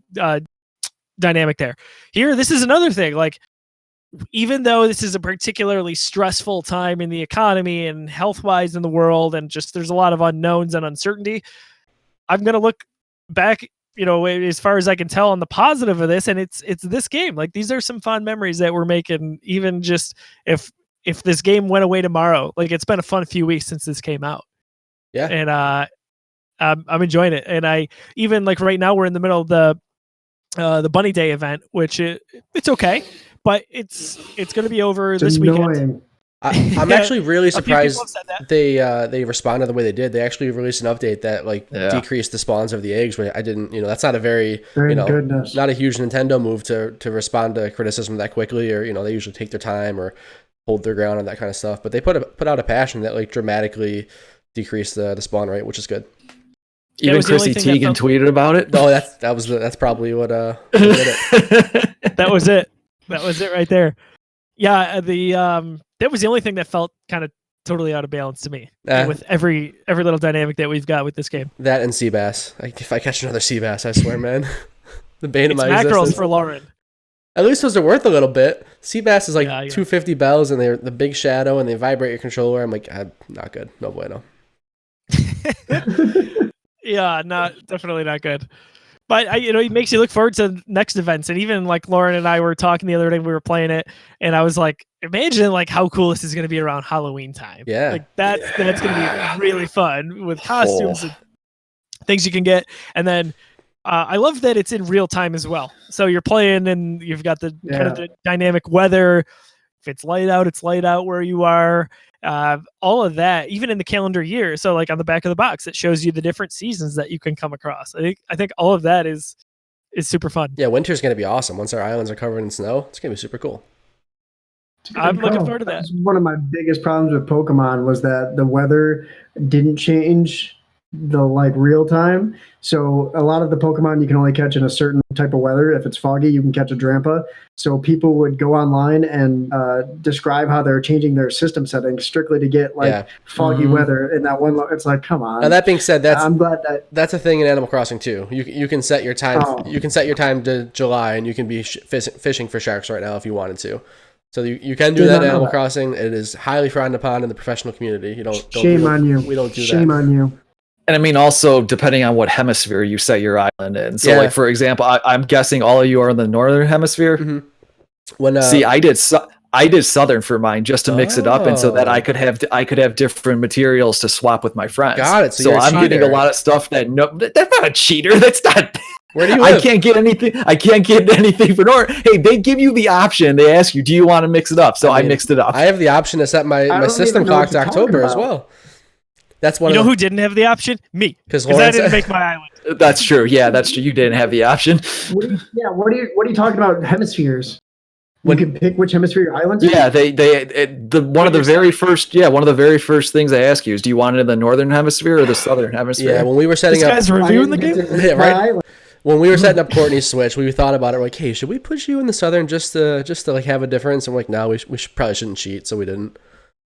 dynamic there. Here, this is another thing. Like, even though this is a particularly stressful time in the economy and health-wise in the world, and just there's a lot of unknowns and uncertainty, I'm going to look back, you know, as far as I can tell, on the positive of this, and it's this game. Like, these are some fond memories that we're making, even just if this game went away tomorrow. Like, it's been a fun few weeks since this came out. Yeah. And I'm enjoying it. And I even, like, right now we're in the middle of the Bunny Day event, which it's okay, but it's going to be over this weekend. I'm actually really surprised they responded the way they did. They actually released an update that decreased the spawns of the eggs. Which I didn't, you know, that's not a very not a huge Nintendo move to respond to criticism that quickly, or, you know, they usually take their time or hold their ground on that kind of stuff. But they put out a patch that like dramatically decreased the spawn rate, which is good. Even Chrissy Teigen tweeted about it. No, that's probably what did it. That was it. That was it right there. Yeah, that was the only thing that felt kind of totally out of balance to me with every little dynamic that we've got with this game. That and Seabass. If I catch another Seabass, I swear, man, the bane of my mackerels existence. For Lauren. At least those are worth a little bit. Seabass is like 250 bells, and they're the big shadow, and they vibrate your controller. I'm like, not good. No bueno. Yeah, definitely not good. But it makes you look forward to next events. And even like Lauren and I were talking the other day, we were playing it, and I was like, imagine like how cool this is going to be around Halloween time. Yeah, like that's going to be really fun with costumes and things you can get. And then I love that it's in real time as well. So you're playing, and you've got the kind of the dynamic weather. If it's light out, it's light out where you are. All of that, even in the calendar year. So like on the back of the box, it shows you the different seasons that you can come across. I think all of that is super fun. Yeah, winter's going to be awesome. Once our islands are covered in snow, it's going to be super cool. I'm looking forward to that. One of my biggest problems with Pokemon was that the weather didn't change the like real time. So a lot of the Pokemon you can only catch in a certain type of weather. If it's foggy, you can catch a Drampa. So people would go online and describe how they're changing their system settings strictly to get like foggy weather in that one. It's like, come on. Now that being said, I'm glad that's a thing in Animal Crossing too. You can set your time. You can set your time to July, and you can be fishing for sharks right now if you wanted to. So you can do that in Animal Crossing. It is highly frowned upon in the professional community. You don't. Shame on you. We don't do that. Shame on you. And I mean, also, depending on what hemisphere you set your island in. So, like, for example, I'm guessing all of you are in the northern hemisphere. Mm-hmm. See, I did southern for mine just to mix it up, and so that I could have different materials to swap with my friends. Got it. So I'm getting a lot of stuff that's not a cheater. That's not. Where do you live? I can't get anything for north. Hey, they give you the option. They ask you, do you want to mix it up? So I mixed it up. I have the option to set my system clock to October as well. That's one. You know who didn't have the option? Me, because I didn't make my island. That's true. Yeah, that's true. You didn't have the option. What are you talking about? Hemispheres. You can pick which hemisphere your island's in? Yeah, one of the very first things they ask you is, do you want it in the northern hemisphere or the southern hemisphere? Yeah, when we were setting up, this guy's reviewing the game. Yeah, right. When we were setting up Courtney's Switch, we thought about it. We're like, hey, should we push you in the southern just to like have a difference? And we're like, no, we probably shouldn't cheat, so we didn't.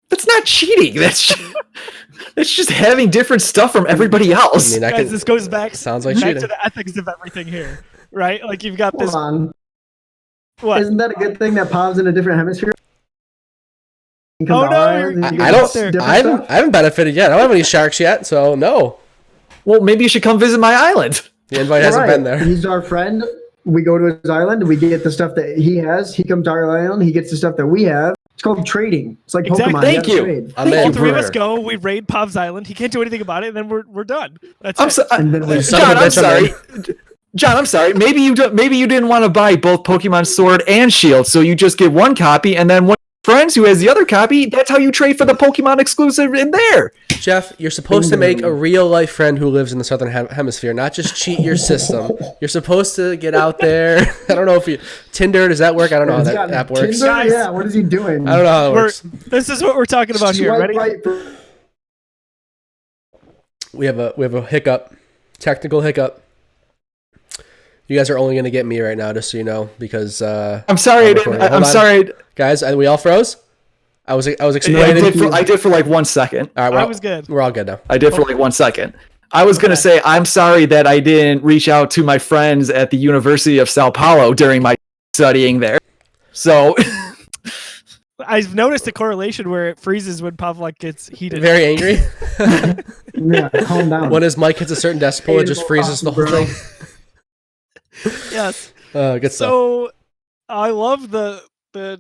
That's not cheating. That's just having different stuff from everybody else. I mean, guys, this goes back. Sounds like back cheating. to the ethics of everything here, right? Like you've got this. Hold on. What? Isn't that a good thing that Pov's in a different hemisphere? Oh no! I haven't benefited yet. I don't have any sharks yet, so no. Well, maybe you should come visit my island. The invite hasn't been there. He's our friend. We go to his island. We get the stuff that he has. He comes to our island. He gets the stuff that we have. It's called trading. It's like Pokemon. Thank you. All three of us go. We raid Pov's island. He can't do anything about it, and then we're done. That's it. John, I'm sorry. John, I'm sorry. Maybe you didn't want to buy both Pokemon Sword and Shield, so you just get one copy, and then one of your friends who has the other copy. That's how you trade for the Pokemon exclusive in there. Jeff, you're supposed to make a real life friend who lives in the southern hemisphere, not just cheat your system. You're supposed to get out there. I don't know if Tinder, does that work? I don't know how that app works. Tinder? Yeah, what is he doing? I don't know how it works. This is what we're talking about here. Ready? We have a hiccup, technical hiccup. You guys are only going to get me right now, just so you know, because I'm sorry. I'm sorry, guys. We all froze. I was explaining. I did for like 1 second. All right, I was good. We're all good now. I did for like 1 second. I was going to say I'm sorry that I didn't reach out to my friends at the University of Sao Paulo during my studying there. So I've noticed a correlation where it freezes when Pavlok gets heated. Very angry. Yeah, calm down. When his mic hits a certain decibel, it just freezes the whole thing. Yes. Good stuff. So I love the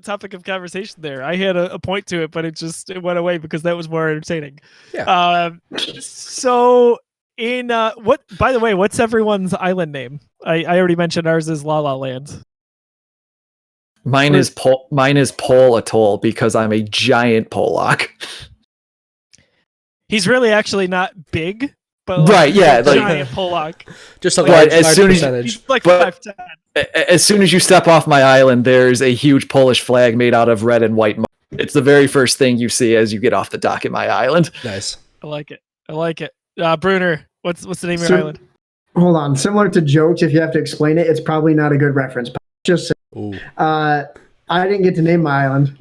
topic of conversation there. I had a point to it, but it went away because that was more entertaining. Yeah. So in by the way, what's everyone's island name? I already mentioned ours is La La Land. Mine is Pole Atoll because I'm a giant Pollock. He's really actually not big, but like, right, yeah, like giant Pollock. Just a large percentage. He's like 5'10". As soon as you step off my island, there's a huge Polish flag made out of red and white. It's the very first thing you see as you get off the dock at my island. Nice. I like it. Brunner, what's the name of your island? Hold on. Similar to jokes, if you have to explain it, it's probably not a good reference. Just I didn't get to name my island.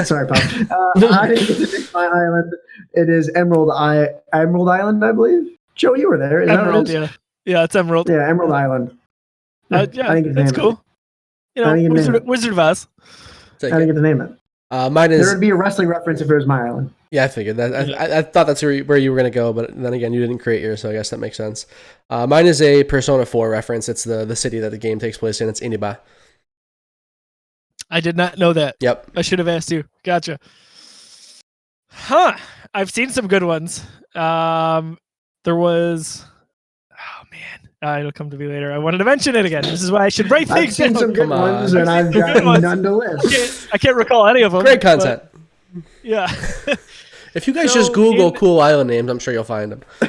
Sorry, Pop. I didn't get to name my island. It is Emerald Island, I believe. Joe, you were there. Emerald, yeah. Yeah, it's Emerald. Yeah, Emerald Island. Yeah, that's cool. You know, Wizard of Oz. I didn't get to name it. Mine is. There would be a wrestling reference if it was my island. Yeah, I figured that. I thought that's where you were going to go, but then again, you didn't create yours, so I guess that makes sense. Mine is a Persona 4 reference. It's the city that the game takes place in. It's Iniba. I did not know that. Yep. I should have asked you. Gotcha. Huh. I've seen some good ones. There was... Oh, man. It'll come to me later. I wanted to mention it again. This is why I should write things down. I've seen some good ones, and I've got none to list. I can't recall any of them. Great content. Yeah. If you guys just Google cool island names, I'm sure you'll find them. Go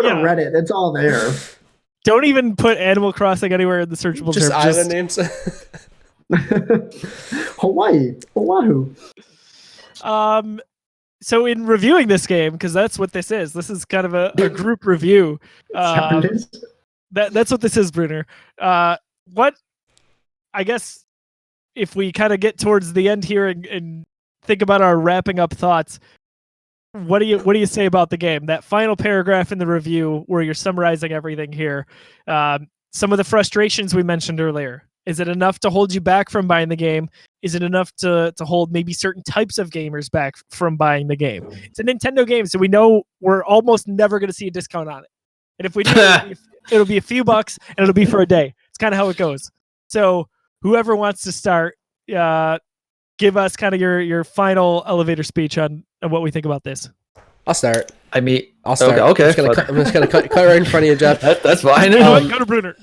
to Reddit. It's all there. Don't even put Animal Crossing anywhere in the searchable just term. Island names. Hawaii. Oahu. so in reviewing this game, because that's what this is kind of a group review. That's what this is, Brunner. What, I guess, if we kind of get towards the end here and think about our wrapping up thoughts, what do you say about the game? That final paragraph in the review where you're summarizing everything here. Some of the frustrations we mentioned earlier. Is it enough to hold you back from buying the game? Is it enough to hold maybe certain types of gamers back from buying the game? It's a Nintendo game, so we know we're almost never going to see a discount on it. And if we do, it'll be a few bucks, and it'll be for a day. It's kind of how it goes. So whoever wants to start, give us kind of your final elevator speech on what we think about this. I'll start. I'll start. Okay. I'm just gonna cut right in front of you, Jeff. That's fine. Go to Brunner.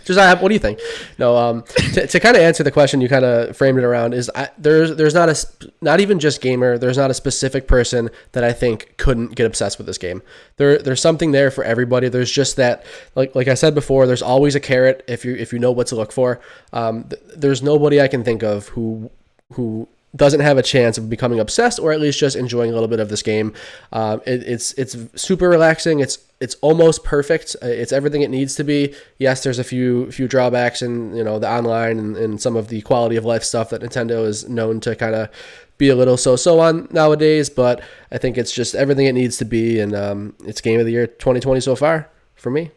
Josiah, what do you think? No, to kind of answer the question you kind of framed it around is there's not even just gamer. There's not a specific person that I think couldn't get obsessed with this game. There's something there for everybody. There's just that, like I said before, there's always a carrot if you know what to look for. There's nobody I can think of who doesn't have a chance of becoming obsessed, or at least just enjoying a little bit of this game. It's super relaxing. It's almost perfect. It's everything it needs to be. Yes, there's a few drawbacks in the online and some of the quality of life stuff that Nintendo is known to kind of be a little so on nowadays. But I think it's just everything it needs to be, and it's game of the year 2020 so far for me.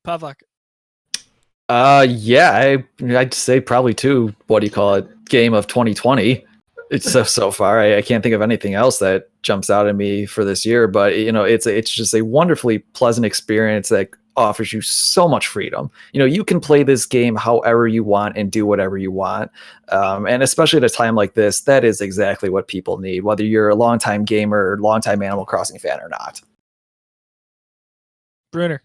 Pavlak. Yeah, I'd say probably too. What do you call it? Game of 2020. It's so far. I can't think of anything else that jumps out at me for this year. But it's just a wonderfully pleasant experience that offers you so much freedom. You can play this game however you want and do whatever you want. And especially at a time like this, that is exactly what people need. Whether you're a longtime gamer or longtime Animal Crossing fan or not. Brunner.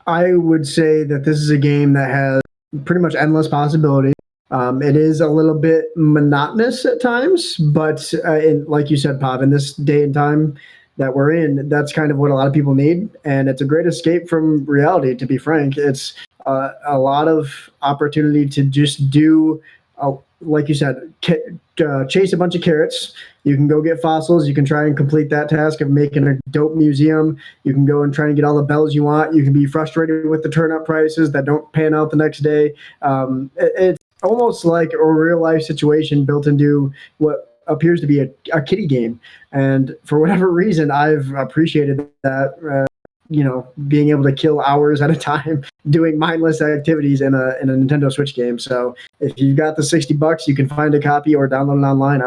I would say that this is a game that has pretty much endless possibility. It is a little bit monotonous at times, but like you said, Pav, in this day and time that we're in, that's kind of what a lot of people need. And it's a great escape from reality, to be frank. It's a lot of opportunity to just do, like you said, chase a bunch of carrots. You can go get fossils. You can try and complete that task of making a dope museum. You can go and try and get all the bells you want. You can be frustrated with the turnip prices that don't pan out the next day. It's almost like a real life situation built into what appears to be a kiddie game. And for whatever reason, I've appreciated that. Being able to kill hours at a time doing mindless activities in a Nintendo Switch game. So if you've got the $60, you can find a copy or download it online.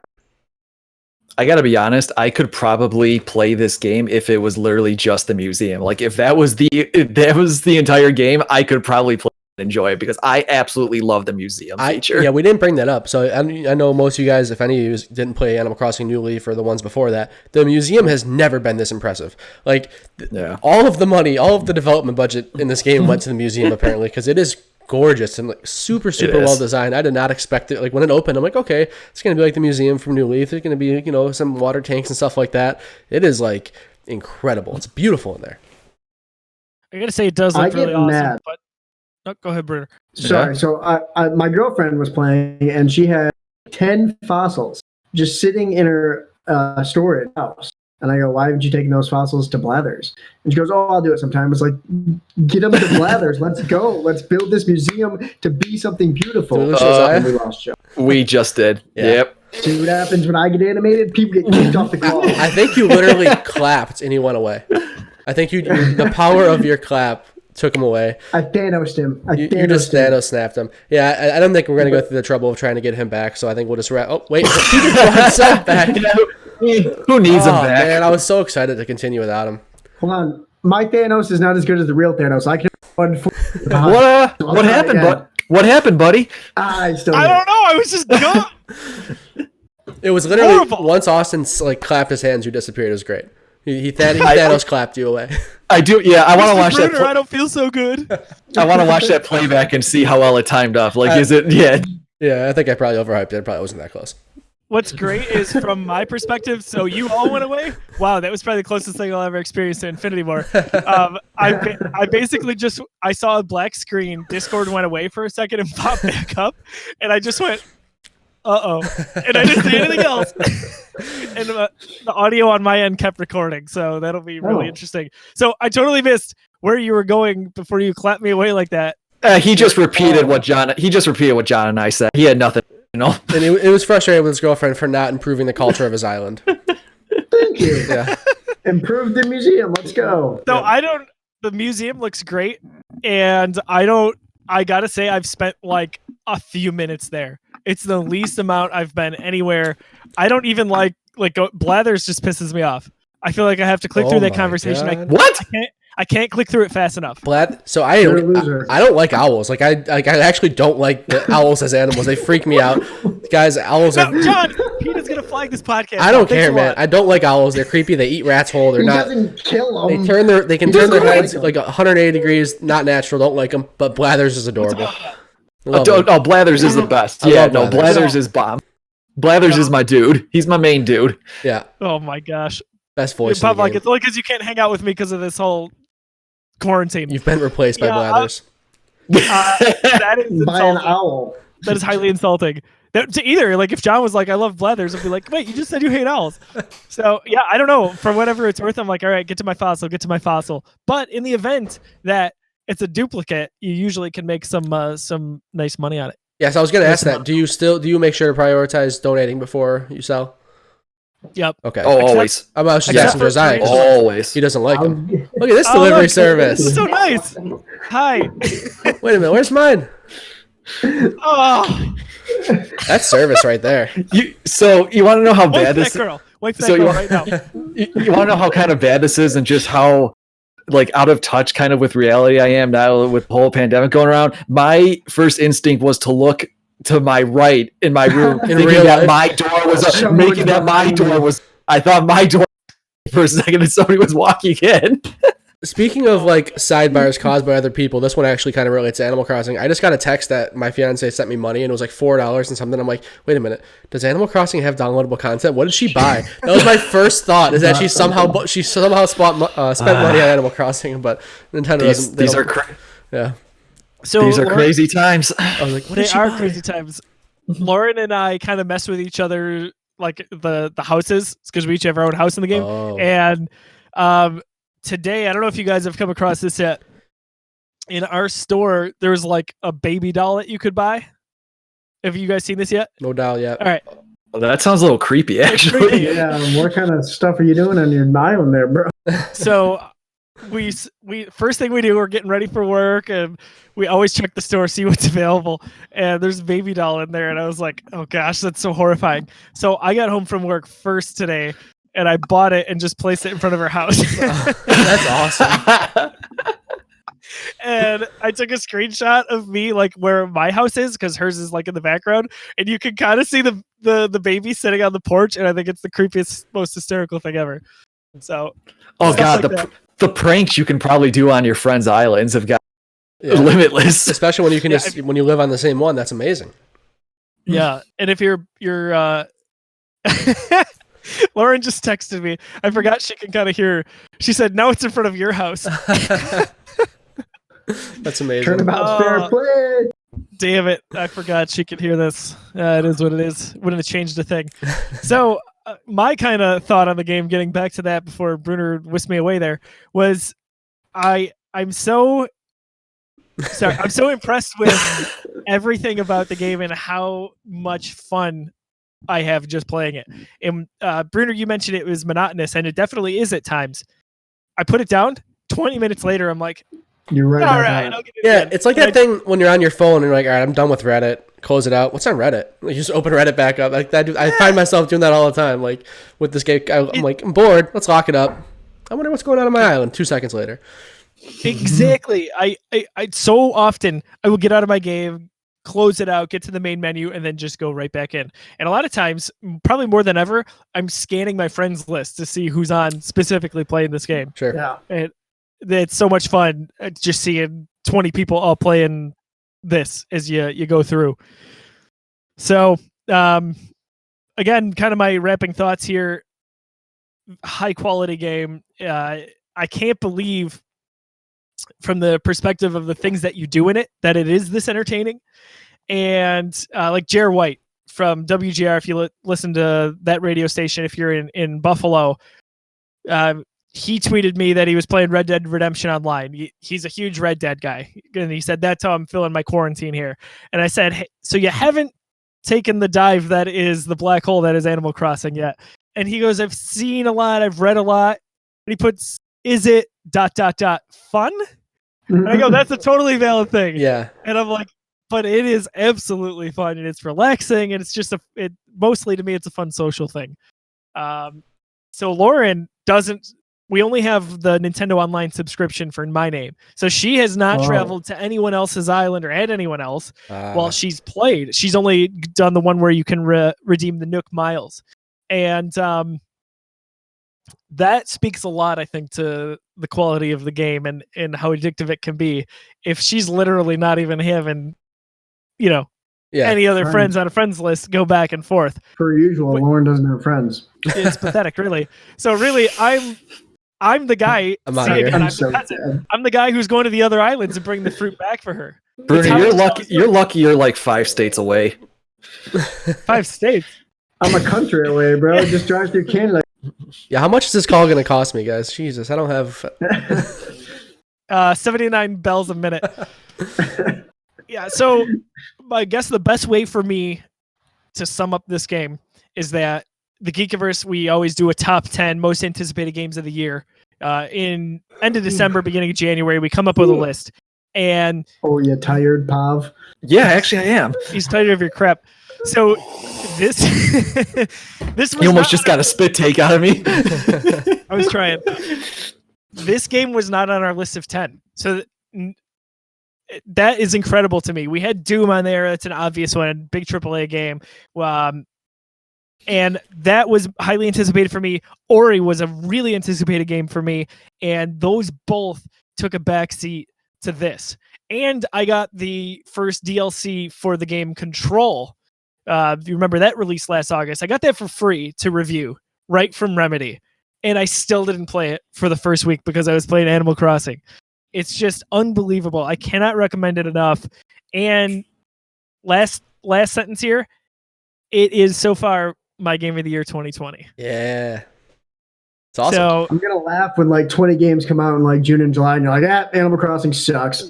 I gotta be honest, I could probably play this game if it was literally just the museum. Like if that was the entire game, I could probably play and enjoy it because I absolutely love the museum feature. Yeah, we didn't bring that up. So I know most of you guys, if any of you didn't play Animal Crossing New Leaf or the ones before that, the museum has never been this impressive. Like all of the money, all of the development budget in this game went to the museum apparently because it is gorgeous and like super well designed. I did not expect it. Like when it opened, I'm like, okay, it's gonna be like the museum from New Leaf. There's gonna be some water tanks and stuff like that. It is like incredible. It's beautiful in there. I gotta say it does look really awesome. But go ahead, Brunner. Sorry. So my girlfriend was playing and she had 10 fossils just sitting in her storage house. And I go, why haven't you taken those fossils to Blathers? And she goes, oh, I'll do it sometime. It's like, get them to Blathers. Let's go. Let's build this museum to be something beautiful. We lost Joe. We just did. Yeah. Yep. See what happens when I get animated? People get kicked off the call. I think you literally clapped and he went away. I think the power of your clap took him away. I Thanos'd him. You just Thanos snapped him. Yeah, I don't think we're going to go through the trouble of trying to get him back, so I think we'll just wrap. Oh, wait. He just brought himself back. Who needs him back? Man, I was so excited to continue without him. Hold on. My Thanos is not as good as the real Thanos. I can. What happened, bud? What happened, buddy? I don't know. I was just gone. It was literally horrible. Once Austin clapped his hands, you disappeared. It was great. He Thanos clapped you away. I do. Yeah, I want to watch that. I don't feel so good. I want to watch that playback and see how well it timed up. Like, is it? Yeah. Yeah, I think I probably overhyped it. It probably wasn't that close. What's great is from my perspective, so you all went away? Wow, that was probably the closest thing I'll ever experience to Infinity War. I basically I saw a black screen, Discord went away for a second and popped back up, and I just went, And I didn't say anything else. And the audio on my end kept recording, so that'll be really interesting. So I totally missed where you were going before you clapped me away like that. He just repeated what John and I said. He had nothing, And it was frustrating with his girlfriend for not improving the culture of his island. Thank you. Yeah. Improve the museum. Let's go. So the museum looks great, and I gotta say I've spent like a few minutes there. It's the least amount I've been anywhere. I don't even like Blathers just pisses me off. I feel like I have to click through that conversation. What? I can't click through it fast enough. So I don't like owls. I actually don't like the owls as animals. They freak me out. Guys, owls are... John, Peter's going to flag this podcast. I don't care, man. I don't like owls. They're creepy. They eat rats whole. They're not... doesn't kill them. They can turn their heads like 180 degrees. Not natural. Don't like them. But Blathers is adorable. Blathers is the best. Blathers is bomb. Blathers is my dude. He's my main dude. Yeah. Oh my gosh. Best voice. It's only because you can't hang out with me because of this whole quarantine. You've been replaced by Blathers. That is insulting. By an owl. That is highly insulting. To either, like, if John was like, I love Blathers, I'd be like, wait, you just said you hate owls. So, yeah, I don't know. For whatever it's worth, I'm like, all right, get to my fossil. But in the event that it's a duplicate, you usually can make some nice money on it. Yes, I was going to ask that. Do you make sure to prioritize donating before you sell? Yep. Okay. Oh, always. I'm just asking for Zion. Always. He doesn't like them. Look at this delivery service. It's so nice. Hi. Wait a minute. Where's mine? Oh. That's service right there. You want to know how bad this is? Wipe that girl right now. You want to know how kind of bad this is and just how like out of touch kind of with reality I am now with the whole pandemic going around? My first instinct was to look to my right in my room, thinking that my door was I thought my door for a second and somebody was walking in. Speaking of like sidebars caused by other people, this one actually kind of relates to Animal Crossing. I just got a text that my fiance sent me money and it was like $4 and something. I'm like, wait a minute, does Animal Crossing have downloadable content? What did she buy? That was my first thought, is that she somehow spent money on Animal Crossing, but Nintendo doesn't. Yeah. So these are crazy times. I was like, what they are crazy times. Lauren and I kind of mess with each other, like the houses, because we each have our own house in the game. Oh. And today, I don't know if you guys have come across this yet. In our store, there's like a baby doll that you could buy. Have you guys seen this yet? No doll yet. All right. Well, that sounds a little creepy, actually. Yeah, what kind of stuff are you doing on your island there, bro? So we first thing we do, we're getting ready for work, and we always check the store, see what's available. And there's a baby doll in there, and I was like, oh gosh, that's so horrifying. So I got home from work first today, and I bought it and just placed it in front of her house. That's awesome. And I took a screenshot of me, like where my house is, because hers is like in the background, and you can kind of see the baby sitting on the porch, and I think it's the creepiest, most hysterical thing ever. So, oh god, like the pranks you can probably do on your friends' islands have got limitless. Especially when you can when you live on the same one. That's amazing. Yeah, and if you're Lauren just texted me. I forgot she can kind of hear. She said, "No, it's in front of your house." That's amazing. Turnabout's fair play. Damn it! I forgot she could hear this. It is what it is. Wouldn't have changed a thing. So my kind of thought on the game, getting back to that before Brunner whisked me away, there was I'm so impressed with everything about the game and how much fun I have just playing it. And Brunner, you mentioned it was monotonous, and it definitely is at times. I put it down. 20 minutes later, I'm like, you're right. All right, I'll get it yeah, again. it's like that thing when you're on your phone and you're like, all right, I'm done with Reddit. Close it out. What's on Reddit? You just open Reddit back up. Like that. I find myself doing that all the time. Like with this game, I'm like, I'm bored. Let's lock it up. I wonder what's going on my island. 2 seconds later. Exactly. I so often I will get out of my game, close it out, get to the main menu, and then just go right back in. And a lot of times, probably more than ever, I'm scanning my friends list to see who's on specifically playing this game. Sure. Yeah. And it's so much fun just seeing 20 people all playing this as you go through. So again, kind of my wrapping thoughts here. High quality game. I can't believe from the perspective of the things that you do in it that it is this entertaining. And like Jer White from WGR, if you listen to that radio station, if you're in Buffalo, he tweeted me that he was playing Red Dead Redemption Online. He's a huge Red Dead guy. And he said, that's how I'm feeling my quarantine here. And I said, hey, so you haven't taken the dive that is the black hole that is Animal Crossing yet? And he goes, I've seen a lot, I've read a lot. And he puts, is it ... fun? And I go, that's a totally valid thing. Yeah. And I'm like, but it is absolutely fun, and it's relaxing, and it's just mostly to me, it's a fun social thing. So Lauren doesn't, we only have the Nintendo Online subscription for my name. So she has not traveled to anyone else's island or had anyone else while she's played. She's only done the one where you can redeem the Nook miles. And that speaks a lot, I think, to the quality of the game and how addictive it can be. If she's literally not even having, any other friends on a friends list go back and forth. Per usual, Lauren doesn't have friends. It's pathetic, really. So really, I'm the guy. I'm the guy who's going to the other islands and bringing the fruit back for her. Bruno, you're lucky. You're lucky. You're like 5 states away. 5 states. I'm a country away, bro. Just drive through Canada. Yeah, how much is this call going to cost me, guys? Jesus, I don't have 79 bells a minute. Yeah, so I guess the best way for me to sum up this game is that the Geekiverse, we always do a top 10 most anticipated games of the year. In end of December, beginning of January, we come up with a list. And oh, you tired, Pav? Yeah, actually, I am. He's tired of your crap. So this was you almost just got a spit take out of me. I was trying. This game was not on our list of 10. So that is incredible to me. We had Doom on there. That's an obvious one. Big AAA game. And that was highly anticipated for me. Ori was a really anticipated game for me. And those both took a backseat to this. And I got the first DLC for the game Control. If you remember that released last August, I got that for free to review right from Remedy. And I still didn't play it for the first week because I was playing Animal Crossing. It's just unbelievable. I cannot recommend it enough. And last sentence here, it is so far my game of the year 2020. Yeah. It's awesome. So, I'm going to laugh when like 20 games come out in like June and July and you're like, Animal Crossing sucks.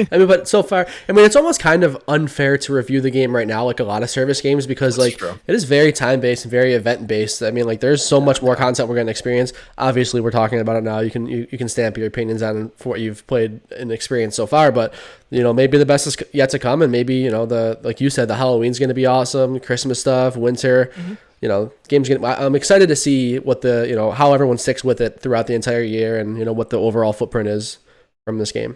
But so far, it's almost kind of unfair to review the game right now, like a lot of service games, because it is very time-based and very event-based. There's so much more content we're going to experience. Obviously, we're talking about it now. You can stamp your opinions on for what you've played and experienced so far, but maybe the best is yet to come, and maybe, like you said, the Halloween's going to be awesome, Christmas stuff, winter. Mm-hmm. I'm excited to see what how everyone sticks with it throughout the entire year, and what the overall footprint is from this game.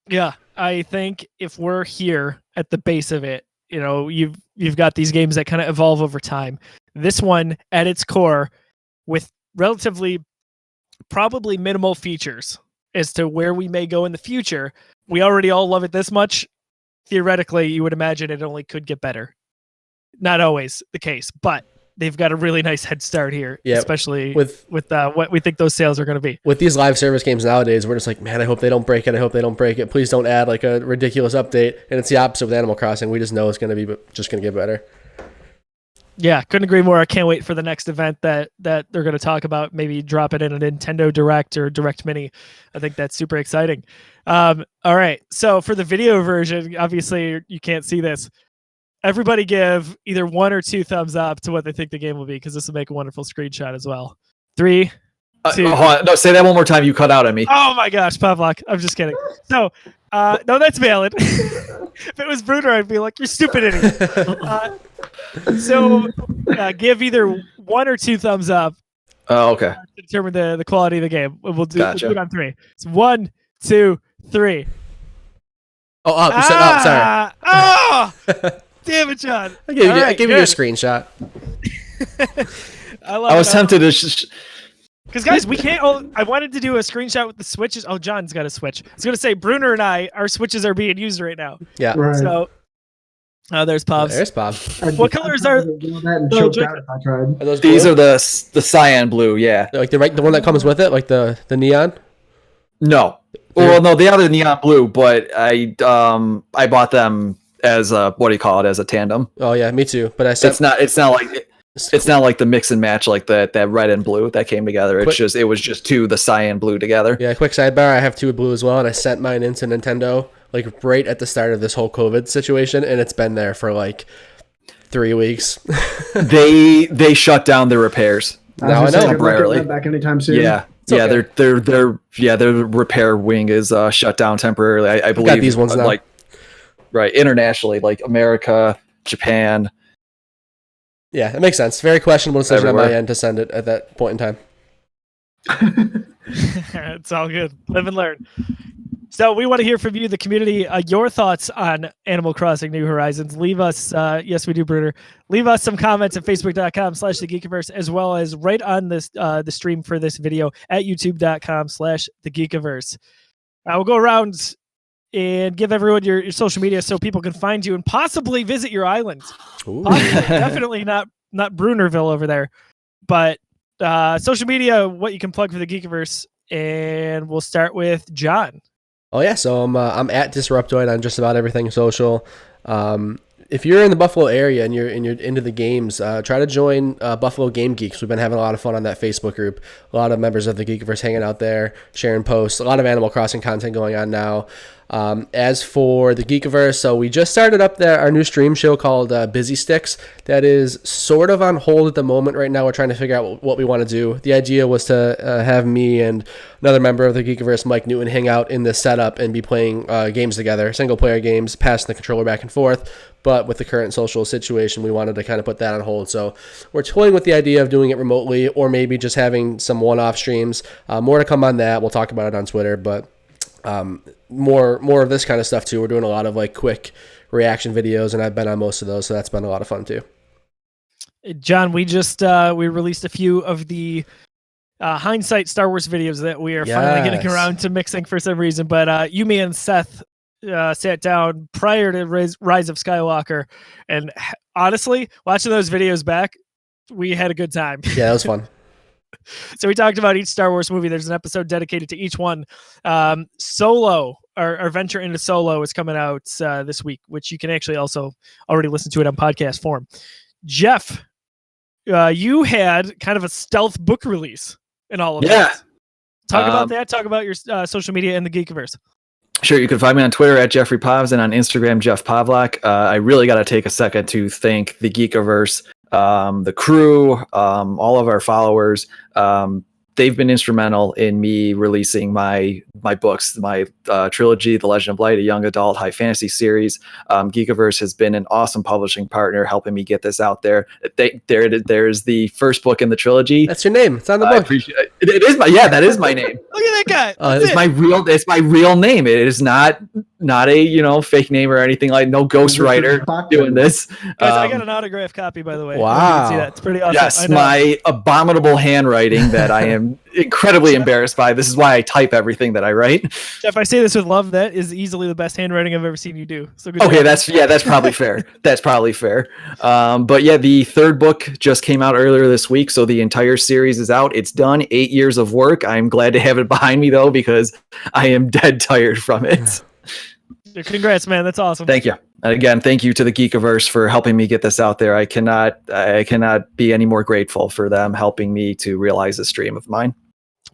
Yeah, I think if we're here at the base of it, you've got these games that kind of evolve over time. This one, at its core, with relatively probably minimal features as to where we may go in the future, we already all love it this much. Theoretically, you would imagine it only could get better. Not always the case, but they've got a really nice head start here, especially with what we think those sales are going to be. With these live service games nowadays, we're just like, man, I hope they don't break it. I hope they don't break it. Please don't add like a ridiculous update. And it's the opposite with Animal Crossing. We just know it's going to be just going to get better. Yeah, couldn't agree more. I can't wait for the next event that they're going to talk about. Maybe drop it in a Nintendo Direct or Direct Mini. I think that's super exciting. All right, so for the video version, obviously you can't see this. Everybody give either 1 or 2 thumbs up to what they think the game will be, because this will make a wonderful screenshot as well. 3, 2. No, say that one more time. You cut out at me. Oh my gosh, Pavlok. I'm just kidding. So, no, that's valid. If it was Bruder, I'd be like, you're stupid idiot. Give either 1 or 2 thumbs up. Oh, okay. To determine the quality of the game. We'll do it on 3. It's 1, 2, 3. Oh, up. You said up. Sorry. Oh! Damn it, John. I gave you a screenshot. I was tempted to... Because, guys, we can't... I wanted to do a screenshot with the switches. Oh, John's got a switch. I was going to say, Bruner and our switches are being used right now. Yeah. Right. So, there's Pops. There's Bob. What colors are... These are the cyan blue, yeah. Like the one that comes with it, like the neon? No. Well, no, they are the neon blue, but I bought them as a, what do you call it, as a tandem. Oh yeah, me too. But it's not like the mix and match like that red and blue that came together. It was just two, the cyan blue together. Yeah, quick sidebar. I have two blue as well, and I sent mine into Nintendo like right at the start of this whole COVID situation, and it's been there for like 3 weeks. They shut down their repairs. Now I know. Temporarily. Back anytime soon. Yeah. Okay. Their repair wing is shut down temporarily. I believe got these ones now. Like right internationally, like America, Japan. Yeah, it makes sense. Very questionable decision on my end to send it at that point in time. It's all good. Live and learn. So we want to hear from you, the community, your thoughts on Animal Crossing New Horizons. Leave us, yes, we do, Bruder. Leave us some comments at facebook.com/the Geekiverse, as well as right on this the stream for this video at youtube.com/the Geekiverse. We'll go around and give everyone your social media so people can find you and possibly visit your island. Definitely not Brunerville over there, but social media, what you can plug for the Geekiverse, and we'll start with John. Oh yeah, so I'm at Disruptoid on just about everything social. If you're in the Buffalo area and you're into the games, try to join Buffalo Game Geeks. We've been having a lot of fun on that Facebook group. A lot of members of the Geekiverse hanging out there, sharing posts. A lot of Animal Crossing content going on now. As for the Geekiverse, so we just started up our new stream show called Busy Sticks. That is sort of on hold at the moment right now. We're trying to figure out what we want to do. The idea was to have me and another member of the Geekiverse, Mike Newton, hang out in this setup and be playing games together, single-player games, passing the controller back and forth. But with the current social situation, we wanted to kind of put that on hold. So we're toying with the idea of doing it remotely or maybe just having some one-off streams. More to come on that. We'll talk about it on Twitter, but more of this kind of stuff too. We're doing a lot of like quick reaction videos, and I've been on most of those, so that's been a lot of fun too. John, we just we released a few of the hindsight Star Wars videos that we are finally getting around to mixing for some reason. But you, me, and Seth sat down prior to Rise of Skywalker, and honestly, watching those videos back, we had a good time. Yeah, that was fun. So we talked about each Star Wars movie. There's an episode dedicated to each one. Solo, our venture into Solo, is coming out this week, which you can actually also already listen to it on podcast form. Jeff, you had kind of a stealth book release in all of that. Talk about that. Talk about your social media and the Geekiverse. Sure, you can find me on Twitter at Jeffrey Pavs and on Instagram, Jeff Pavlak. I really got to take a second to thank the Geekiverse, the crew, all of our followers. They've been instrumental in me releasing my books, my trilogy, The Legend of Light, a young adult high fantasy series. Geekiverse has been an awesome publishing partner, helping me get this out there. There's the first book in the trilogy. That's your name. It's on the book. I appreciate it. It is that is my name. Look at that guy. It's my real name. It is not a fake name or anything, like no ghostwriter doing this. Guys, I got an autographed copy, by the way. Wow. You can see that. It's pretty awesome. Yes, my abominable handwriting that I am incredibly embarrassed by. This is why I type everything that I write. Jeff, I say this with love. That is easily the best handwriting I've ever seen you do. So good okay, job. that's probably fair. That's probably fair. But yeah, the third book just came out earlier this week, so the entire series is out. It's done. 8 years of work. I'm glad to have it behind me though, because I am dead tired from it. Congrats, man. That's awesome. Thank you. And again, thank you to the Geekiverse for helping me get this out there. I cannot be any more grateful for them helping me to realize this dream of mine.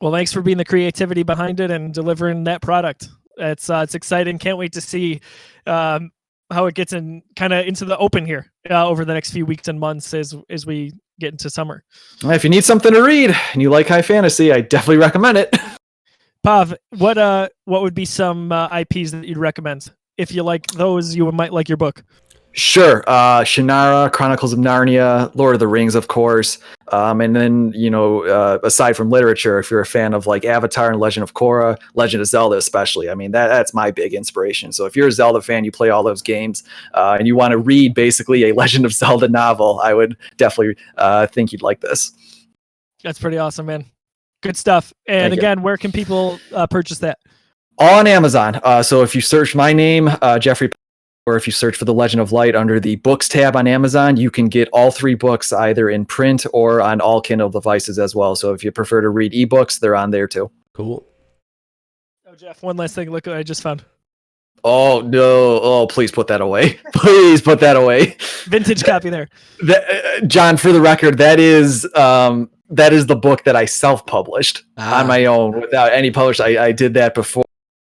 Well, thanks for being the creativity behind it and delivering that product. It's exciting. Can't wait to see how it gets into the open here over the next few weeks and months as we get into summer. If you need something to read and you like high fantasy, I definitely recommend it. Pav, what would be some IPs that you'd recommend? If you like those, you might like your book. Sure. Shannara, Chronicles of Narnia, Lord of the Rings, of course. And then, aside from literature, if you're a fan of like Avatar and Legend of Korra, Legend of Zelda especially, I mean, that's my big inspiration. So if you're a Zelda fan, you play all those games, and you want to read basically a Legend of Zelda novel, I would definitely think you'd like this. That's pretty awesome, man. Good stuff. And again, where can people purchase that? All on Amazon. So if you search my name, Jeffrey, or if you search for The Legend of Light under the books tab on Amazon, you can get all 3 books either in print or on all Kindle devices as well. So if you prefer to read ebooks, they're on there too. Cool. Oh, Jeff, one last thing. Look what I just found. Oh no! Oh, please put that away. Please put that away. Vintage copy there. John, for the record, that is the book that I self-published on my own without any publish. I did that before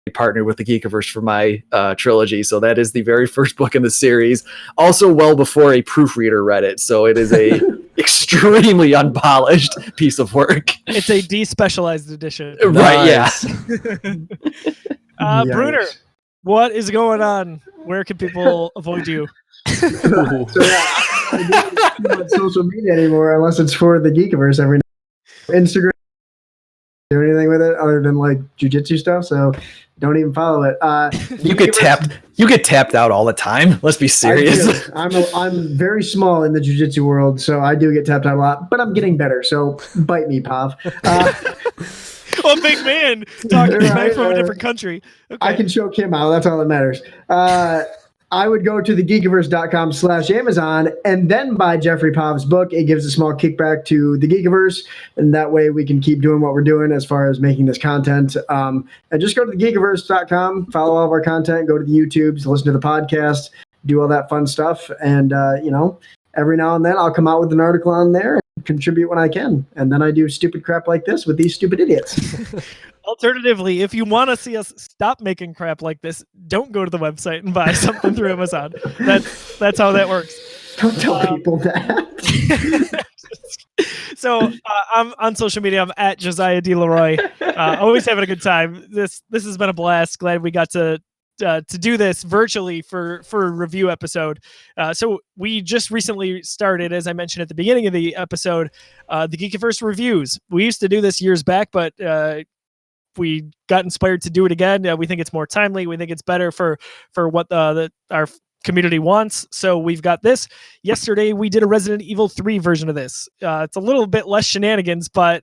I partnered with the Geekiverse for my trilogy. So that is the very first book in the series. Also, well before a proofreader read it. So it is a extremely unpolished piece of work. It's a despecialized edition. Right? Yeah. Bruner, what is going on? Where can people avoid you? So I don't on social media anymore unless it's for the Geekiverse every night. Instagram, do anything with it other than like jujitsu stuff. So don't even follow it. You get tapped out all the time. Let's be serious. I'm very small in the jujitsu world, so I do get tapped out a lot. But I'm getting better. So bite me, Pav. Oh, big man talking back from a different country. Okay. I can choke him out. That's all that matters. I would go to the geekiverse.com/Amazon and then buy Jeffrey Pav's book. It gives a small kickback to the Geekiverse, and that way we can keep doing what we're doing as far as making this content. And just go to the geekiverse.com, follow all of our content, go to the YouTubes, listen to the podcast, do all that fun stuff. And, every now and then I'll come out with an article on there and contribute when I can. And then I do stupid crap like this with these stupid idiots. Alternatively, if you want to see us stop making crap like this, don't go to the website and buy something through Amazon. That's how that works. Don't tell people that. So I'm on social media. I'm at Josiah D. Leroy. Always having a good time. This has been a blast. Glad we got to do this virtually for a review episode. So we just recently started, as I mentioned at the beginning of the episode, the Geekiverse reviews. We used to do this years back, but we got inspired to do it again. We think it's more timely. We think it's better for what our community wants. So we've got this. Yesterday, we did a Resident Evil 3 version of this. It's a little bit less shenanigans, but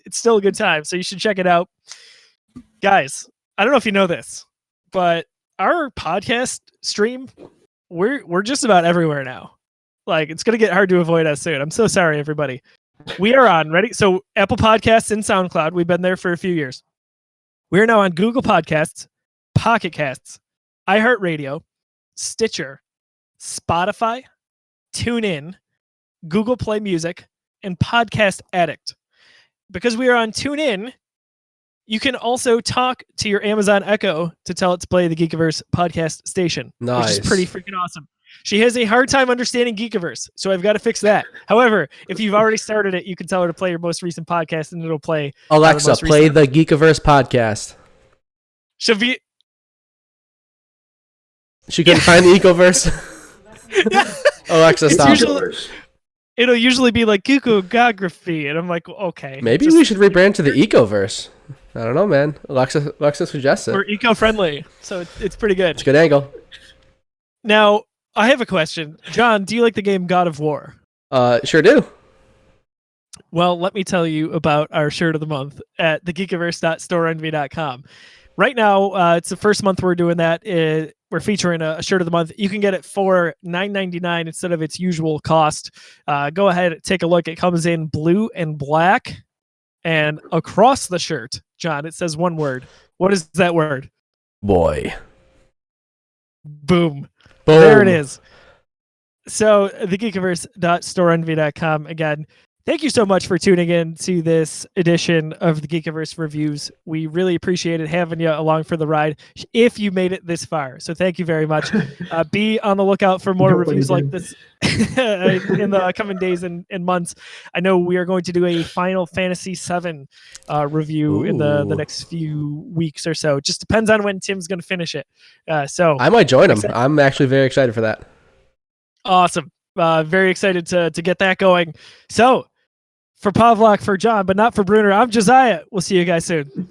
it's still a good time. So you should check it out. Guys, I don't know if you know this, but our podcast stream, we're just about everywhere now. Like, it's going to get hard to avoid us soon. I'm so sorry, everybody. We are on, ready? So Apple Podcasts and SoundCloud, we've been there for a few years. We're now on Google Podcasts, Pocket Casts, iHeartRadio, Stitcher, Spotify, TuneIn, Google Play Music, and Podcast Addict. Because we are on TuneIn, you can also talk to your Amazon Echo to tell it to play the Geekiverse podcast station, nice. Which is pretty freaking awesome. She has a hard time understanding Geekiverse, so I've got to fix that. However, if you've already started it, you can tell her to play your most recent podcast, and it'll play. Alexa, play the Geekiverse podcast. She couldn't find the Ecoverse. Alexa, stop. It'll usually be like Geekography, and I'm like, okay. Maybe we should rebrand to the Ecoverse. I don't know, man. Alexa suggests it. We're eco-friendly, so it's pretty good. It's a good angle. Now, I have a question. John, do you like the game God of War? Sure do. Well, let me tell you about our shirt of the month at thegeekiverse.storeenvy.com. Right now, it's the first month we're doing that. We're featuring a shirt of the month. You can get it for $9.99 instead of its usual cost. Go ahead, take a look. It comes in blue and black. And across the shirt, John, it says one word. What is that word? Boy. Boom. There it is. So thegeekiverse.storeenvy.com. Again, thank you so much for tuning in to this edition of the Geekiverse Reviews. We really appreciated having you along for the ride if you made it this far. So thank you very much. Be on the lookout for more reviews like this in the coming days and months. I know we are going to do a Final Fantasy VII review in the next few weeks or so. It just depends on when Tim's going to finish it. So I might join him. I'm actually very excited for that. Awesome. Very excited to get that going. So, for Pavlok, for John, but not for Bruner, I'm Josiah. We'll see you guys soon.